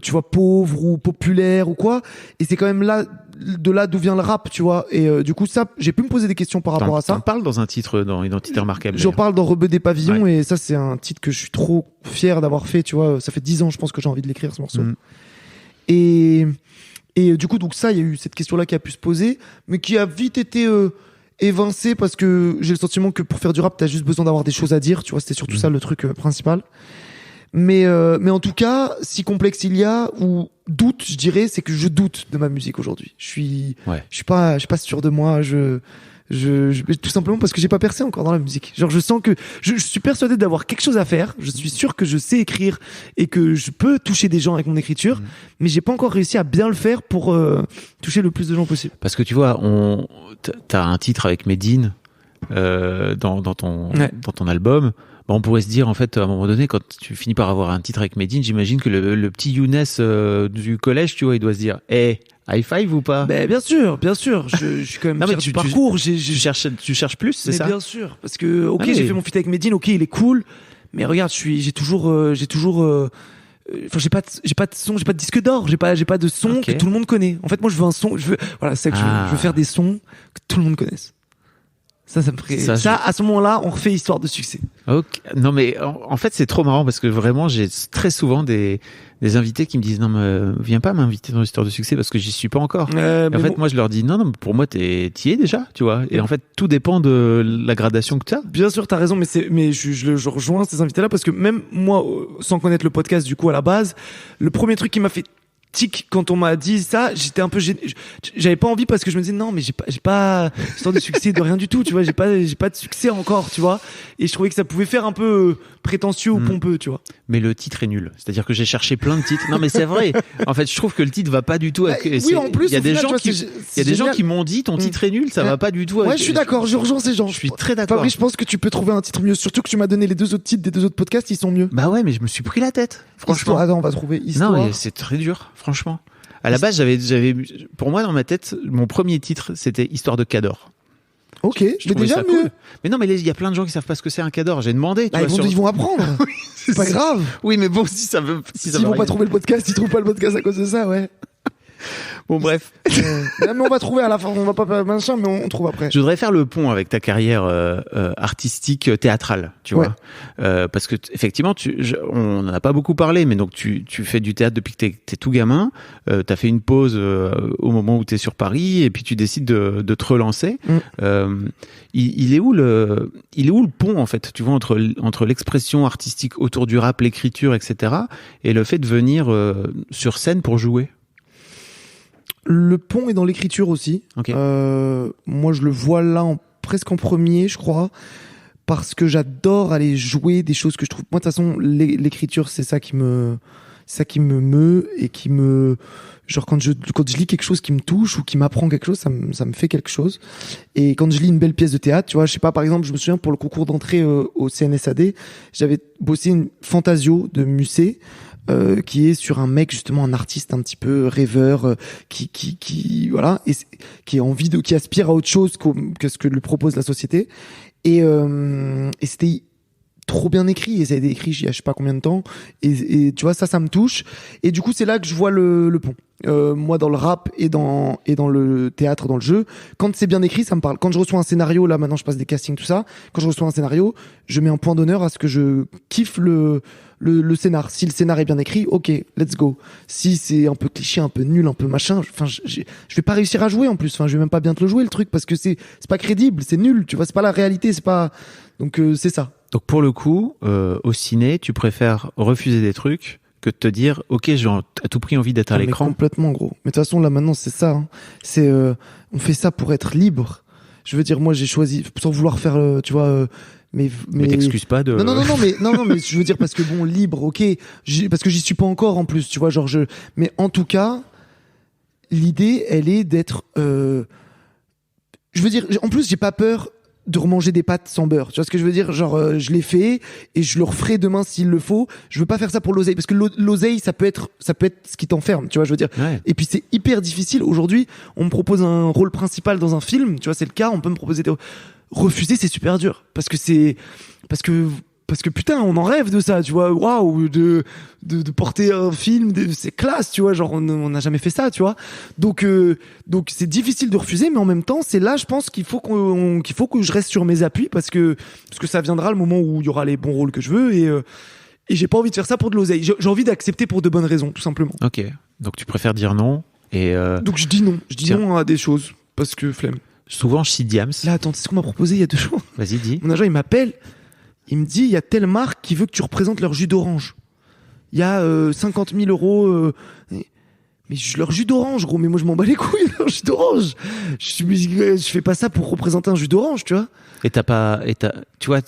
tu vois, pauvre ou populaire ou quoi, et c'est quand même là d'où vient le rap, tu vois, et du coup ça, j'ai pu me poser des questions par rapport à ça. T'en parles dans un titre dans Identité remarquable. J'en parle dans Rebeu des pavillons, et ça c'est un titre que je suis trop fier d'avoir fait, tu vois, ça fait 10 ans je pense que j'ai envie de l'écrire ce morceau. Et du coup, donc ça, il y a eu cette question-là qui a pu se poser, mais qui a vite été évincé parce que j'ai le sentiment que pour faire du rap t'as juste besoin d'avoir des choses à dire, tu vois, c'était surtout ça le truc principal, mais en tout cas, si complexe il y a ou doute, je dirais, c'est que je doute de ma musique aujourd'hui. Je suis pas sûr de moi, tout simplement parce que j'ai pas percé encore dans la musique. Genre, je sens que je suis persuadé d'avoir quelque chose à faire. Je suis sûr que je sais écrire et que je peux toucher des gens avec mon écriture, mais j'ai pas encore réussi à bien le faire pour toucher le plus de gens possible. Parce que tu vois, t'as un titre avec Medine dans ton album. Bon, on pourrait se dire, en fait, à un moment donné, quand tu finis par avoir un titre avec Medine, j'imagine que le petit Younes du collège, tu vois, il doit se dire, high five ou pas? Ben bien sûr. Je suis quand même fier du parcours. Tu cherches plus, c'est ça? Bien sûr, parce que j'ai fait mon feat avec Medine, il est cool, mais regarde, j'ai toujours enfin, j'ai pas de son, j'ai pas de disque d'or, j'ai pas de son que tout le monde connaît. En fait, moi, je veux un son, voilà, c'est ça que je veux faire des sons que tout le monde connaisse. Ça me ferait. Ça, à ce moment-là, on refait histoire de succès. Ok. Non, mais en fait, c'est trop marrant parce que vraiment, j'ai très souvent des invités qui me disent, non, mais viens pas m'inviter dans l'histoire de succès parce que j'y suis pas encore. Et en fait, moi, je leur dis, non, pour moi, t'y es déjà, tu vois. Et en fait, tout dépend de la gradation que t'as. Bien sûr, t'as raison, mais je rejoins ces invités-là parce que même moi, sans connaître le podcast, du coup, à la base, le premier truc qui m'a fait tic quand on m'a dit ça, j'étais un peu gêné. J'avais pas envie parce que je me disais non, mais j'ai pas histoire de succès de rien du tout, tu vois, j'ai pas de succès encore, tu vois, et je trouvais que ça pouvait faire un peu prétentieux ou pompeux, tu vois. Mais le titre est nul, c'est-à-dire que j'ai cherché plein de titres. Non, mais c'est vrai. En fait, je trouve que le titre va pas du tout avec. Oui, en plus, il y a des gens qui m'ont dit ton titre est nul, ça va pas du tout avec. Ouais, je suis d'accord, je rejoins ces gens. Je suis très d'accord. Fabrice, je pense que tu peux trouver un titre mieux, surtout que tu m'as donné les 2 autres titres des 2 autres podcasts, ils sont mieux. Bah ouais, mais je me suis pris la tête. Franchement. Attends, on va trouver Histoire. Non, mais c'est très dur, franchement. À la base, pour moi, dans ma tête, mon premier titre, c'était Histoire de Cador. Ok, mais déjà mieux. Cool. Mais non, mais il y a plein de gens qui savent pas ce que c'est un Cador. J'ai demandé. Ils vont apprendre. Oui, c'est pas grave. Oui, mais bon, si ils vont pas trouver le podcast, ils trouvent pas le podcast à cause de ça, ouais. Bon, bref. Mais on va trouver à la fin, on va pas machin, mais on trouve après. Je voudrais faire le pont avec ta carrière artistique théâtrale, tu vois. Parce que effectivement, on n'en a pas beaucoup parlé, mais donc tu fais du théâtre depuis que t'es tout gamin. T'as fait une pause au moment où t'es sur Paris, et puis tu décides de te relancer. Il est où le pont, en fait, tu vois, entre l'expression artistique autour du rap, l'écriture, etc., et le fait de venir sur scène pour jouer? Le pont est dans l'écriture aussi. Okay. Moi, je le vois là presque en premier, je crois, parce que j'adore aller jouer des choses que je trouve. Moi, de toute façon, l'écriture, c'est ça qui me meut et qui me. Genre, quand je lis quelque chose qui me touche ou qui m'apprend quelque chose, ça me fait quelque chose. Et quand je lis une belle pièce de théâtre, tu vois, je sais pas, par exemple, je me souviens pour le concours d'entrée au CNSAD, j'avais bossé une Fantasio de Musset. Qui est sur un mec, justement un artiste un petit peu rêveur, qui voilà, et qui aspire à autre chose que ce que lui propose la société, et c'était trop bien écrit, et ça a été écrit il y a je sais pas combien de temps, et tu vois, ça me touche, et du coup c'est là que je vois le pont. Moi, dans le rap et dans le théâtre, dans le jeu, quand c'est bien écrit, ça me parle. Quand je reçois un scénario, là maintenant je passe des castings, tout ça, quand je reçois un scénario, je mets un point d'honneur à ce que je kiffe le scénar. Si le scénar est bien écrit, ok, let's go. Si c'est un peu cliché, un peu nul, un peu machin, enfin, je vais pas réussir à jouer en plus. Enfin, je vais même pas bien te le jouer le truc, parce que c'est pas crédible, c'est nul. Tu vois, c'est pas la réalité, c'est pas. Donc c'est ça. Donc pour le coup, au ciné, tu préfères refuser des trucs que de te dire, ok, j'ai à tout prix envie d'être à Mais l'écran. complètement, gros. Mais de toute façon, là, maintenant, c'est ça. Hein. On fait ça pour être libre. Je veux dire, moi, j'ai choisi, sans vouloir faire, tu vois, mais t'excuses pas de. Non, mais je veux dire, parce que bon, libre, ok, parce que j'y suis pas encore, en plus, tu vois, genre, mais en tout cas, l'idée, elle est d'être, je veux dire, en plus, j'ai pas peur de remanger des pâtes sans beurre. Tu vois ce que je veux dire? Genre, je l'ai fait et je le referai demain s'il le faut. Je veux pas faire ça pour l'oseille parce que l'oseille, ça peut être ce qui t'enferme. Tu vois, je veux dire. Ouais. Et puis c'est hyper difficile. Aujourd'hui, on me propose un rôle principal dans un film. Tu vois, c'est le cas. On peut me proposer refuser, c'est super dur parce que putain, on en rêve de ça, tu vois. Waouh, de porter un film, c'est classe, tu vois. Genre, on n'a jamais fait ça, tu vois. Donc c'est difficile de refuser, mais en même temps, c'est là, je pense qu'il faut que je reste sur mes appuis parce que ça viendra le moment où il y aura les bons rôles que je veux et j'ai pas envie de faire ça pour de l'oseille. J'ai envie d'accepter pour de bonnes raisons, tout simplement. Ok. Donc tu préfères dire non et. Donc je dis non. Je dis non à des choses parce que flemme. Souvent, je cite Diams. Là, attends, c'est ce qu'on m'a proposé il y a 2 jours. Vas-y, dis. Mon agent, il m'appelle. Il me dit, il y a telle marque qui veut que tu représentes leur jus d'orange. Il y a 50 000 €. Mais leur jus d'orange, gros. Mais moi, je m'en bats les couilles, leur jus d'orange. Je fais pas ça pour représenter un jus d'orange, tu vois. Tu vois,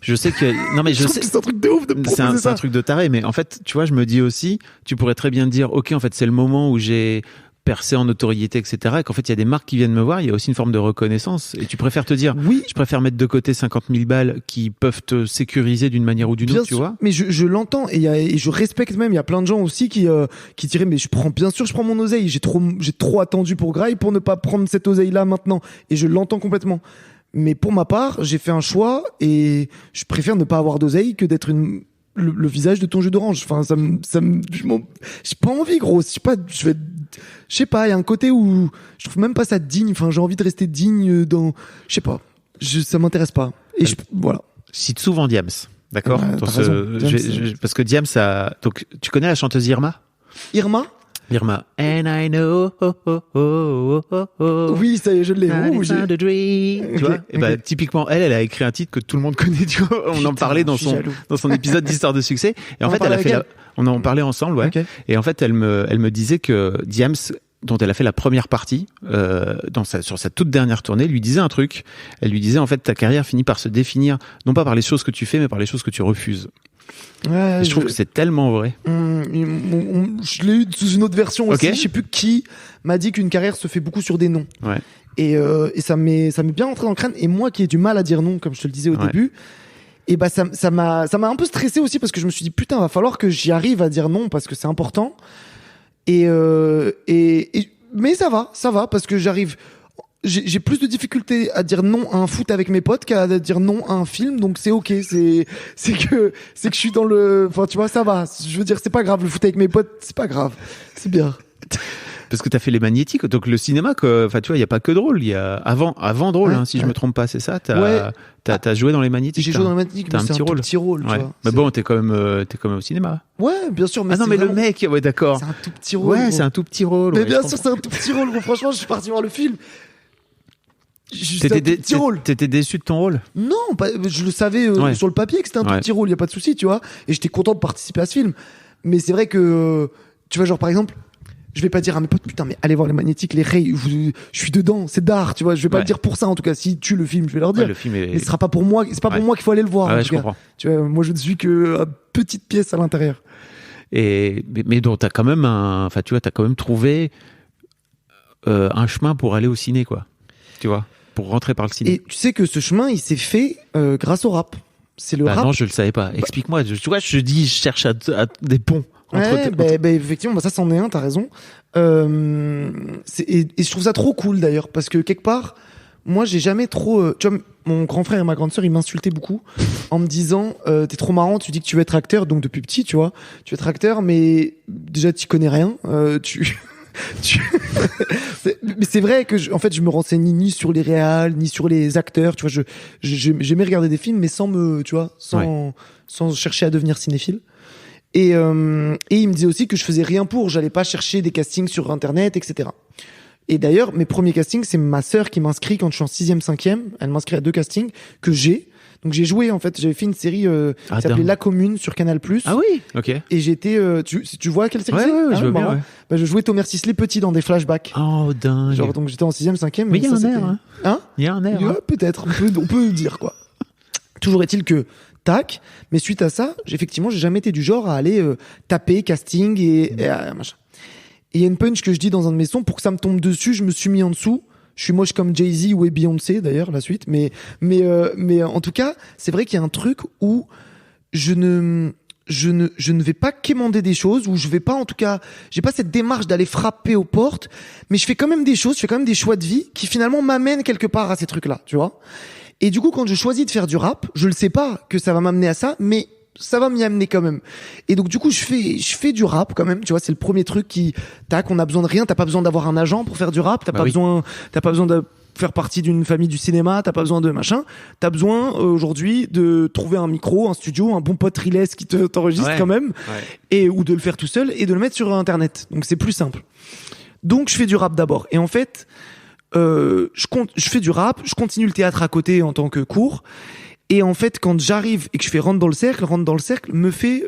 je sais que, non mais je sais. Que c'est un truc de ouf de me proposer ça. C'est un truc de taré, mais en fait, tu vois, je me dis aussi, tu pourrais très bien te dire, ok, en fait, c'est le moment où j'ai percé en notoriété, etc. Et qu'en fait, il y a des marques qui viennent me voir, il y a aussi une forme de reconnaissance. Et tu préfères te dire, oui, je préfère mettre de côté 50 000 balles qui peuvent te sécuriser d'une manière ou d'une autre, tu vois. Mais je l'entends et je respecte même. Il y a plein de gens aussi qui diraient, mais je prends mon oseille. J'ai trop attendu pour Grail pour ne pas prendre cette oseille là maintenant. Et je l'entends complètement. Mais pour ma part, j'ai fait un choix et je préfère ne pas avoir d'oseille que d'être le visage de ton jus d'orange. Enfin, j'ai pas envie, gros. Je sais pas, il y a un côté où je trouve même pas ça digne. Enfin, j'ai envie de rester digne dans, je sais pas. Ça m'intéresse pas. Et voilà. Je cite souvent Diams. D'accord? Parce que Diams donc, tu connais la chanteuse Irma? Irma? And I know. Oui, ça y est, je l'ai. Tu vois? Et bah, typiquement, elle a écrit un titre que tout le monde connaît, tu vois. On en parlait dans son épisode d'Histoire de succès. Et en fait, on en parlait ensemble, ouais. Okay. Et en fait, elle me disait que Diams, dont elle a fait la première partie, sur sa toute dernière tournée, lui disait un truc. Elle lui disait, en fait, ta carrière finit par se définir, non pas par les choses que tu fais, mais par les choses que tu refuses. Ouais, je trouve que c'est tellement vrai. Je l'ai eu sous une autre version aussi. Okay. Je sais plus qui m'a dit qu'une carrière se fait beaucoup sur des noms. Ouais. Et ça m'est bien rentré dans le crâne. Et moi qui ai du mal à dire non, comme je te le disais au début, et bah ça m'a un peu stressé aussi parce que je me suis dit putain, va falloir que j'y arrive à dire non parce que c'est important. Mais ça va parce que j'arrive. J'ai plus de difficultés à dire non à un foot avec mes potes qu'à dire non à un film, donc c'est ok. C'est que je suis dans le. Enfin, tu vois, ça va. Je veux dire, c'est pas grave. Le foot avec mes potes, c'est pas grave. C'est bien. Parce que t'as fait les magnétiques, donc le cinéma, enfin, tu vois, il y a pas que drôle. Il y a avant drôle, si je me trompe pas, c'est ça. T'as joué dans les magnétiques. J'ai joué dans les magnétiques, mais c'est un petit rôle. Tu vois, mais bon, t'es quand même au cinéma. Ouais, bien sûr. Mais mais le mec, ouais, d'accord. C'est un tout petit rôle. Ouais, c'est un tout petit rôle. Mais bien sûr, c'est un tout petit rôle. Franchement, je suis parti voir le film. T'étais déçu de ton rôle? Non, je le savais sur le papier que c'était un tout petit rôle, y a pas de souci, tu vois. Et j'étais content de participer à ce film. Mais c'est vrai que, tu vois, genre par exemple, je vais pas dire à mes potes, putain, mais allez voir les magnétiques, les rays, je suis dedans, c'est d'art, tu vois. Je vais pas le dire pour ça, en tout cas. Si tu le film, je vais leur dire. Le film est... Mais ce sera pas pour moi, c'est pas pour moi qu'il faut aller le voir. Ouais, je comprends. Tu vois, moi, je ne suis que petite pièce à l'intérieur. Mais donc, t'as quand même trouvé un chemin pour aller au ciné, quoi. Tu vois, pour rentrer par le ciné. Et tu sais que ce chemin, il s'est fait grâce au rap. C'est le rap. Non, je le savais pas. Explique-moi. Tu vois, je cherche des ponts. Effectivement, ça c'en est un, t'as raison. Et je trouve ça trop cool d'ailleurs, parce que quelque part, moi j'ai jamais trop. Tu vois, mon grand frère et ma grande sœur, ils m'insultaient beaucoup en me disant t'es trop marrant, tu dis que tu veux être acteur, donc depuis petit, tu vois, tu veux être acteur, mais déjà tu connais rien. Mais c'est vrai que en fait je me renseigne ni sur les réals ni sur les acteurs, tu vois. J'aimais regarder des films, mais sans chercher à devenir cinéphile. Et il me disait aussi que je faisais rien j'allais pas chercher des castings sur internet, etc. Et d'ailleurs, mes premiers castings, c'est ma sœur qui m'inscrit quand je suis en 6e, 5e. Elle m'inscrit à 2 castings que j'ai. Donc j'ai joué en fait, j'avais fait une série qui s'appelait La Commune sur Canal+. Ah oui, ok. Et j'étais, tu vois quelle série Ouais, c'est? ouais, je vois bien, marrant. ouais. Bah, je jouais Thomas Sisley petit dans des flashbacks. Oh dingue. Genre donc j'étais en 6ème, 5ème. Mais il y a ça, un c'était- air, hein. Hein? Il y a un air. Ouais, hein. peut-être, on peut le dire quoi. Toujours est-il que tac, mais suite à ça, effectivement, j'ai jamais été du genre à aller taper casting et machin. Et il y a une punch que je dis dans un de mes sons pour que ça me tombe dessus, je me suis mis en dessous. Je suis moche comme Jay-Z ou Beyoncé d'ailleurs la suite, mais en tout cas, c'est vrai qu'il y a un truc où je ne vais pas quémander des choses, où je vais pas, en tout cas, j'ai pas cette démarche d'aller frapper aux portes, mais je fais quand même des choses, je fais quand même des choix de vie qui finalement m'amènent quelque part à ces trucs-là, tu vois. Et du coup, quand je choisis de faire du rap, je le sais pas que ça va m'amener à ça, mais ça va m'y amener quand même. Et donc, du coup, je fais du rap quand même, tu vois, c'est le premier truc qui, tac, on a besoin de rien, t'as pas besoin d'avoir un agent pour faire du rap, t'as pas besoin de faire partie d'une famille du cinéma, t'as pas besoin de machin, t'as besoin aujourd'hui de trouver un micro, un studio, un bon pote Riles qui t'enregistre quand même, et ou de le faire tout seul et de le mettre sur internet. Donc c'est plus simple. Donc je fais du rap d'abord. Et en fait, je fais du rap, je continue le théâtre à côté en tant que cours. Et en fait, quand j'arrive et que je fais rentre dans le cercle me fait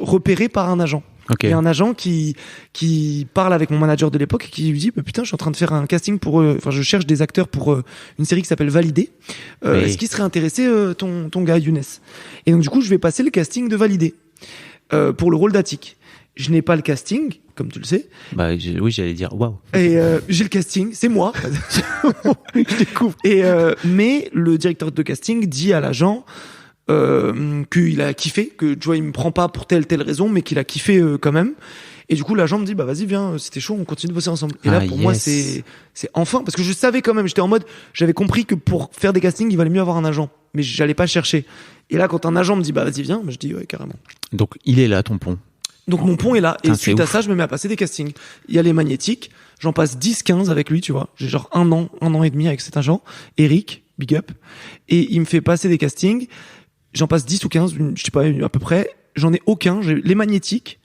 repérer par un agent. Ok. Il y a un agent qui parle avec mon manager de l'époque et qui lui dit bah, putain, je suis en train de faire un casting pour je cherche des acteurs pour une série qui s'appelle Validé. Est-ce qu'il serait intéressé ton gars Younes? Et donc du coup, je vais passer le casting de Validé pour le rôle d'Atik. Je n'ai pas le casting, comme tu le sais. Bah oui, j'allais dire waouh. Et j'ai le casting, c'est moi. Je découvre. Et mais le directeur de casting dit à l'agent qu'il a kiffé, que tu vois, il me prend pas pour telle raison, mais qu'il a kiffé quand même. Et du coup, l'agent me dit bah vas-y viens, c'était chaud, on continue de bosser ensemble. Et là pour moi c'est enfin parce que je savais quand même, j'étais en mode, j'avais compris que pour faire des castings il valait mieux avoir un agent, mais j'allais pas chercher. Et là quand un agent me dit bah vas-y viens, je dis ouais carrément. Donc il est là ton pont. Donc mon pont est là. Putain, et suite à ça, je me mets à passer des castings. Il y a les magnétiques. J'en passe 10-15 avec lui, tu vois. J'ai genre un an et demi avec cet agent. Eric, big up. Et il me fait passer des castings. J'en passe 10 ou 15, je sais pas, à peu près. J'en ai aucun. J'ai les magnétiques.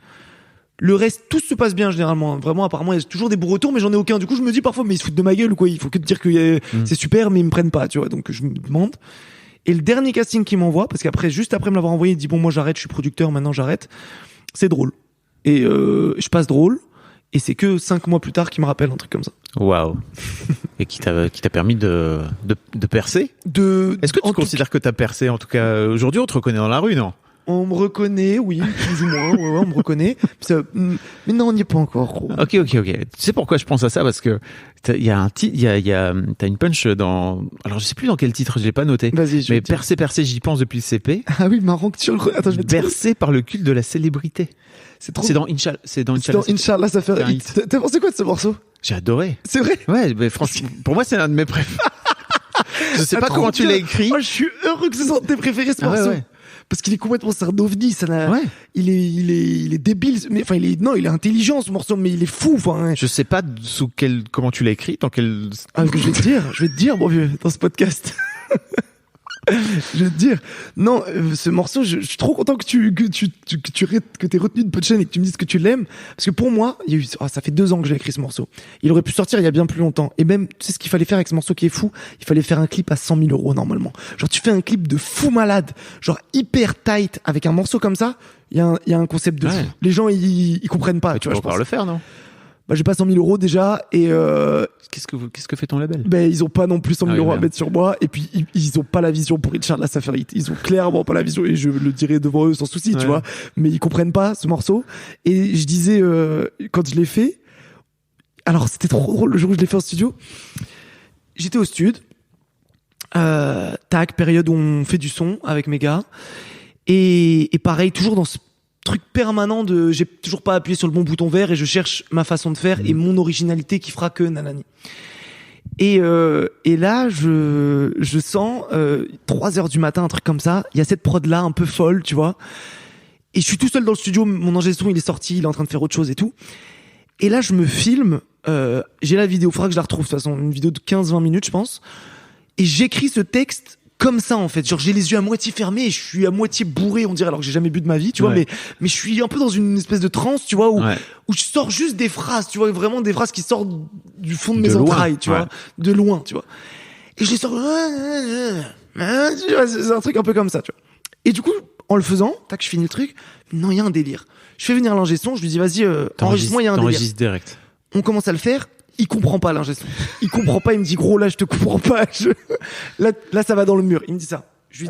Le reste, tout se passe bien généralement. Vraiment, apparemment, il y a toujours des beaux retours, mais j'en ai aucun. Du coup, je me dis parfois, mais ils se foutent de ma gueule ou quoi. Il faut que te dire que c'est super, mais ils me prennent pas, tu vois. Donc je me demande. Et le dernier casting qu'il m'envoie, parce qu'après, juste après me l'avoir envoyé, il dit bon, moi j'arrête, je suis producteur, maintenant j'arrête. C'est drôle. Et je passe drôle. Et c'est que 5 mois plus tard qu'il me rappelle un truc comme ça. Waouh. Et qui t'a permis de percer. Est-ce que tu considères que t'as percé? En tout cas, aujourd'hui, on te reconnaît dans la rue, non? On me reconnaît, oui, plus ou moins. Ouais, on me reconnaît. Mais non, on n'y est pas encore. Gros. Ok. Tu sais pourquoi je pense à ça? Parce que t'as une punch dans, alors je sais plus dans quel titre, je l'ai pas noté. Vas-y, mais percé, j'y pense depuis le CP. Ah oui, marrant que tu le. Attends, je vais te dire. Bercé par le culte de la célébrité. C'est trop. C'est dans Inch'Allah. Ça fait un hit. T'as pensé quoi de ce morceau? J'ai adoré. C'est vrai? Ouais, mais franchement, pour moi, c'est l'un de mes préférés. Je sais pas comment tu l'as écrit. Oh, je suis heureux que ce soit tes préférés, ce morceau. Ouais. Parce qu'il est complètement, c'est un ovni, ça n'a, il est débile, mais enfin, il est intelligent, ce morceau, mais il est fou, enfin. Je sais pas comment tu l'as écrit, dans quel. Ah, je vais te dire, mon vieux, dans ce podcast. Je vais te dire, non, ce morceau, je suis trop content que t'aies retenu de punchline et que tu me dises que tu l'aimes, parce que pour moi, ça fait 2 ans que j'ai écrit ce morceau. Il aurait pu sortir il y a bien plus longtemps. Et même, tu sais ce qu'il fallait faire avec ce morceau qui est fou? Il fallait faire un clip à 100 000 € normalement. Genre, tu fais un clip de fou malade, genre hyper tight, avec un morceau comme ça, il y a un concept de fou. Les gens, ils comprennent pas, mais tu vois, je pense. Le faire, non? Bah, j'ai pas 100 000 € déjà, et qu'est-ce que fait ton label? Ben, ils ont pas non plus 100 000 € à mettre sur moi, et puis ils ont pas la vision pour Inch'Allah ça fait hit. Ils ont clairement pas la vision, et je le dirai devant eux sans souci, tu vois. Mais ils comprennent pas ce morceau. Et je disais, quand je l'ai fait, alors c'était trop drôle le jour où je l'ai fait en studio. J'étais au stud, période où on fait du son avec mes gars, et pareil, toujours dans ce truc permanent de j'ai toujours pas appuyé sur le bon bouton vert et je cherche ma façon de faire et mon originalité qui fera que nanani. Et là je sens 3h du matin, un truc comme ça, il y a cette prod là un peu folle, tu vois, et je suis tout seul dans le studio, mon ingé son il est sorti, il est en train de faire autre chose et tout, et là je me filme, j'ai la vidéo, faudra que je la retrouve de toute façon, une vidéo de 15-20 minutes je pense, et j'écris ce texte comme ça en fait, genre j'ai les yeux à moitié fermés et je suis à moitié bourré on dirait, alors que j'ai jamais bu de ma vie, tu vois, mais je suis un peu dans une espèce de transe, tu vois, où je sors juste des phrases, tu vois, vraiment des phrases qui sortent du fond de mes entrailles, tu vois, de loin, tu vois, et je les sors Tu vois, c'est un truc un peu comme ça, tu vois. Et du coup, en le faisant, tac, je finis le truc. Non, il y a un délire. Je fais venir l'ingé son, je lui dis, vas-y, enregistre-moi, il y a un délire. T'enregistres direct. On commence à le faire. Il comprend pas l'ingé son. Il comprend pas, il me dit, gros, là, je te comprends pas. Là, ça va dans le mur. Il me dit ça. Je lui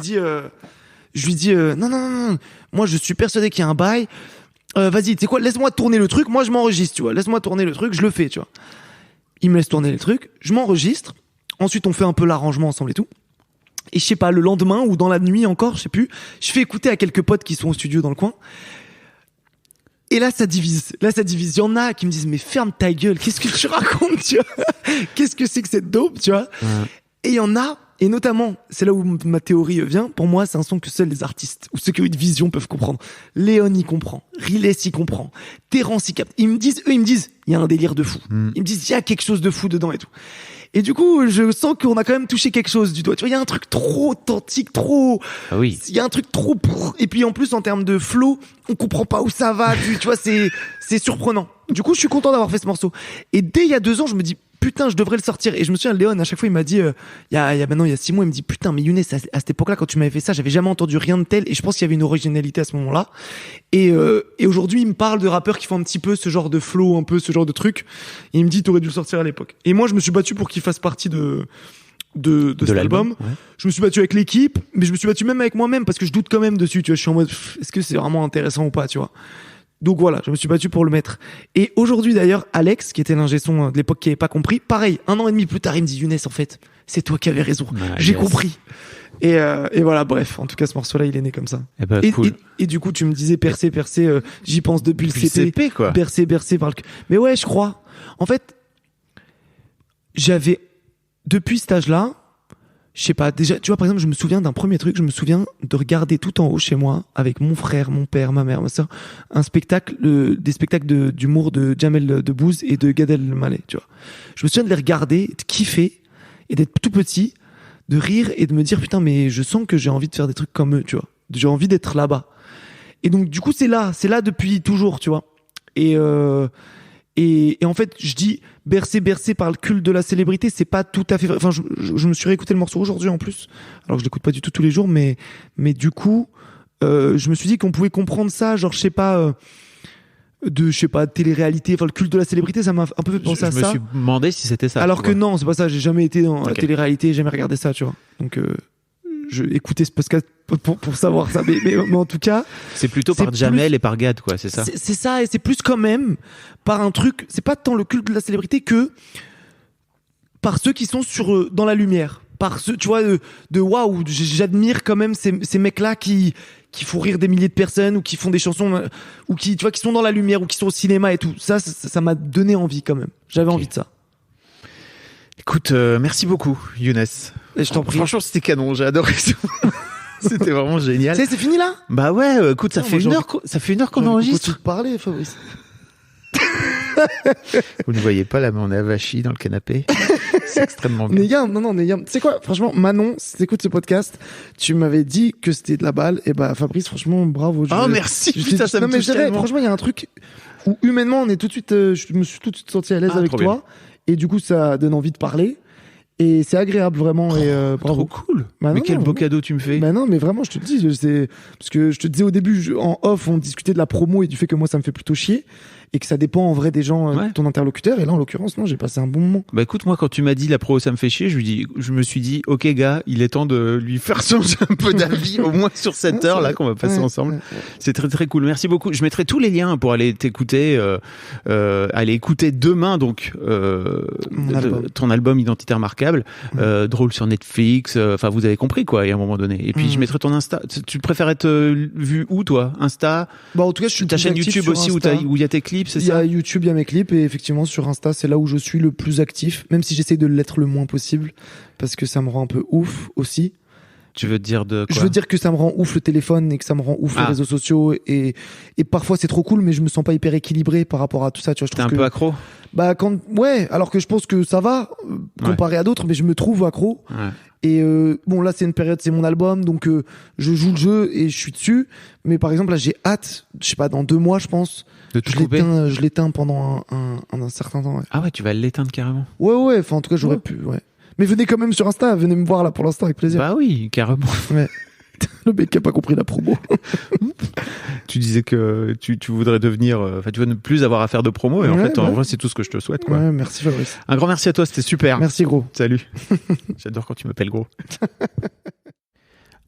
dis, non. Moi, je suis persuadé qu'il y a un bail. Vas-y, tu sais quoi, laisse-moi tourner le truc. Moi, je m'enregistre, tu vois. Laisse-moi tourner le truc, je le fais, tu vois. Il me laisse tourner le truc. Je m'enregistre. Ensuite, on fait un peu l'arrangement ensemble et tout. Et je sais pas, le lendemain ou dans la nuit encore, je sais plus, je fais écouter à quelques potes qui sont au studio dans le coin. Et là, ça divise. Il y en a qui me disent, mais ferme ta gueule, qu'est-ce que tu racontes, tu vois? Qu'est-ce que c'est que cette dope, tu vois? Ouais. Et il y en a, et notamment, c'est là où ma théorie vient, pour moi, c'est un son que seuls les artistes, ou ceux qui ont une vision peuvent comprendre. Léon y comprend, Riles y comprend, Terence y capte. Eux, ils me disent, il y a un délire de fou. Ils me disent, il y a quelque chose de fou dedans et tout. Et du coup, je sens qu'on a quand même touché quelque chose du doigt. Tu vois, il y a un truc trop authentique, trop... Ah oui. Il y a un truc trop... Et puis en plus, en termes de flow, on comprend pas où ça va. Tu vois, c'est surprenant. Du coup, je suis content d'avoir fait ce morceau. Et dès il y a 2 ans, je me dis, putain, je devrais le sortir. Et je me souviens, Léon, à chaque fois, il m'a dit, il y a 6 mois, il me dit, putain, mais Younes, à cette époque-là, quand tu m'avais fait ça, j'avais jamais entendu rien de tel. Et je pense qu'il y avait une originalité à ce moment-là. Et aujourd'hui, il me parle de rappeurs qui font un petit peu ce genre de flow, un peu ce genre de truc. Et il me dit, t'aurais dû le sortir à l'époque. Et moi, je me suis battu pour qu'il fasse partie de cet album. Ouais. Je me suis battu avec l'équipe, mais je me suis battu même avec moi-même parce que je doute quand même dessus. Tu vois, je suis en mode, est-ce que c'est vraiment intéressant ou pas, tu vois? Donc voilà, je me suis battu pour le mettre. Et aujourd'hui d'ailleurs, Alex, qui était l'ingé son de l'époque qui avait pas compris, pareil, 1 an et demi plus tard, il me dit, Younes, en fait, c'est toi qui avais raison. J'ai compris. Et voilà, bref, en tout cas, ce morceau-là, il est né comme ça. Cool. Et du coup, tu me disais percer, j'y pense depuis le CP, quoi. Bercé par le... Mais ouais, je crois. En fait, j'avais, depuis cet âge-là, je sais pas, déjà, tu vois, par exemple, je me souviens d'un premier truc, je me souviens de regarder tout en haut chez moi, avec mon frère, mon père, ma mère, ma soeur, des spectacles d'humour de Jamel Debbouze et de Gad Elmaleh, tu vois. Je me souviens de les regarder, de kiffer, et d'être tout petit, de rire et de me dire, putain, mais je sens que j'ai envie de faire des trucs comme eux, tu vois. J'ai envie d'être là-bas. Et donc, du coup, c'est là depuis toujours, tu vois. Et en fait, je dis bercé par le culte de la célébrité, c'est pas tout à fait vrai. Enfin, je me suis réécouté le morceau aujourd'hui en plus, alors que je l'écoute pas du tout tous les jours, mais du coup, je me suis dit qu'on pouvait comprendre ça, genre je sais pas, télé-réalité, enfin le culte de la célébrité, ça m'a un peu fait penser à ça. Je me suis demandé si c'était ça. Alors que non, c'est pas ça. J'ai jamais été dans la télé-réalité, j'ai jamais regardé ça, tu vois. Donc je écoutais ce podcast pour savoir ça, mais en tout cas, c'est plutôt par Jamel et par Gad, quoi, c'est ça. C'est ça, et c'est plus quand même par un truc. C'est pas tant le culte de la célébrité que par ceux qui sont dans la lumière, par ceux, tu vois, de waouh, j'admire quand même ces mecs-là qui font rire des milliers de personnes ou qui font des chansons ou qui, tu vois, qui sont dans la lumière ou qui sont au cinéma et tout. Ça m'a donné envie quand même. J'avais envie de ça. Écoute, merci beaucoup, Younes. Et je t'en prie. Franchement, c'était canon, j'ai adoré ça. C'était vraiment génial. C'est fini là? Bah ouais, écoute, ça fait une heure qu'on enregistre. Tu te parler, Fabrice. Vous ne voyez pas là, mais on est avachis dans le canapé. C'est extrêmement bien. Tu sais quoi, franchement, Manon, si t'écoutes ce podcast, tu m'avais dit que c'était de la balle. Et bah, Fabrice, franchement, bravo. Merci. Putain, ça me touche tellement. Franchement, il y a un truc où humainement, on est tout de suite, je me suis tout de suite senti à l'aise avec toi. Bien. Et du coup, ça donne envie de parler. Et c'est agréable, vraiment. Et bravo. Trop cool. Mais quel beau cadeau tu me fais. Bah non, mais vraiment, je te le dis, parce que je te disais au début, en off, on discutait de la promo et du fait que moi, ça me fait plutôt chier. Et que ça dépend en vrai des gens, ton interlocuteur. Et là, en l'occurrence, non, j'ai passé un bon moment. Bah écoute, moi, quand tu m'as dit la pro, ça me fait chier, je me suis dit, ok gars, il est temps de lui faire changer un peu d'avis, au moins sur cette heure là qu'on va passer ensemble. C'est très très cool. Merci beaucoup. Je mettrai tous les liens pour aller t'écouter, aller écouter demain donc ton album Identité remarquable, drôle sur Netflix. Enfin, vous avez compris quoi. Il y a un moment donné. Et puis je mettrai ton Insta. Tu préfères être vu où toi? Insta? Bah en tout cas, je suis ta chaîne YouTube aussi où il y a tes clips. Il y a YouTube, il y a mes clips et effectivement sur Insta c'est là où je suis le plus actif, même si j'essaye de l'être le moins possible parce que ça me rend un peu ouf aussi. Tu veux dire de quoi? Je veux dire que ça me rend ouf le téléphone et que ça me rend ouf les réseaux sociaux et parfois c'est trop cool mais je me sens pas hyper équilibré par rapport à tout ça, tu vois. T'es un peu accro? Bah alors que je pense que ça va comparé à d'autres, mais je me trouve accro. Ouais. Et bon là c'est une période, c'est mon album donc je joue le jeu et je suis dessus, mais par exemple là j'ai hâte, je sais pas, dans 2 mois je pense, je l'éteins pendant un certain temps. Ouais. Ah ouais, tu vas l'éteindre carrément. Ouais, enfin en tout cas j'aurais pu, ouais. Mais venez quand même sur Insta, venez me voir là pour l'instant avec plaisir. Bah oui, carrément. Ouais. Le mec qui a pas compris la promo. Tu disais que tu voudrais devenir, tu veux ne plus avoir à faire de promo, et en fait, en vrai, c'est tout ce que je te souhaite, quoi. Ouais, merci Fabrice. Un grand merci à toi, c'était super. Merci gros. Salut. J'adore quand tu m'appelles gros.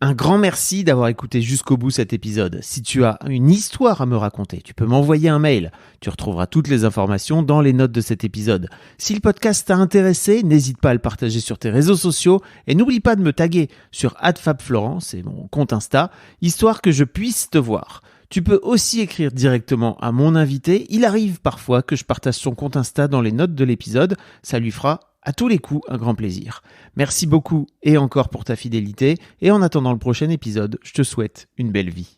Un grand merci d'avoir écouté jusqu'au bout cet épisode. Si tu as une histoire à me raconter, tu peux m'envoyer un mail. Tu retrouveras toutes les informations dans les notes de cet épisode. Si le podcast t'a intéressé, n'hésite pas à le partager sur tes réseaux sociaux et n'oublie pas de me taguer sur @fabflorent, c'est mon compte Insta, histoire que je puisse te voir. Tu peux aussi écrire directement à mon invité. Il arrive parfois que je partage son compte Insta dans les notes de l'épisode. Ça lui fera à tous les coups un grand plaisir. Merci beaucoup et encore pour ta fidélité. Et en attendant le prochain épisode, je te souhaite une belle vie.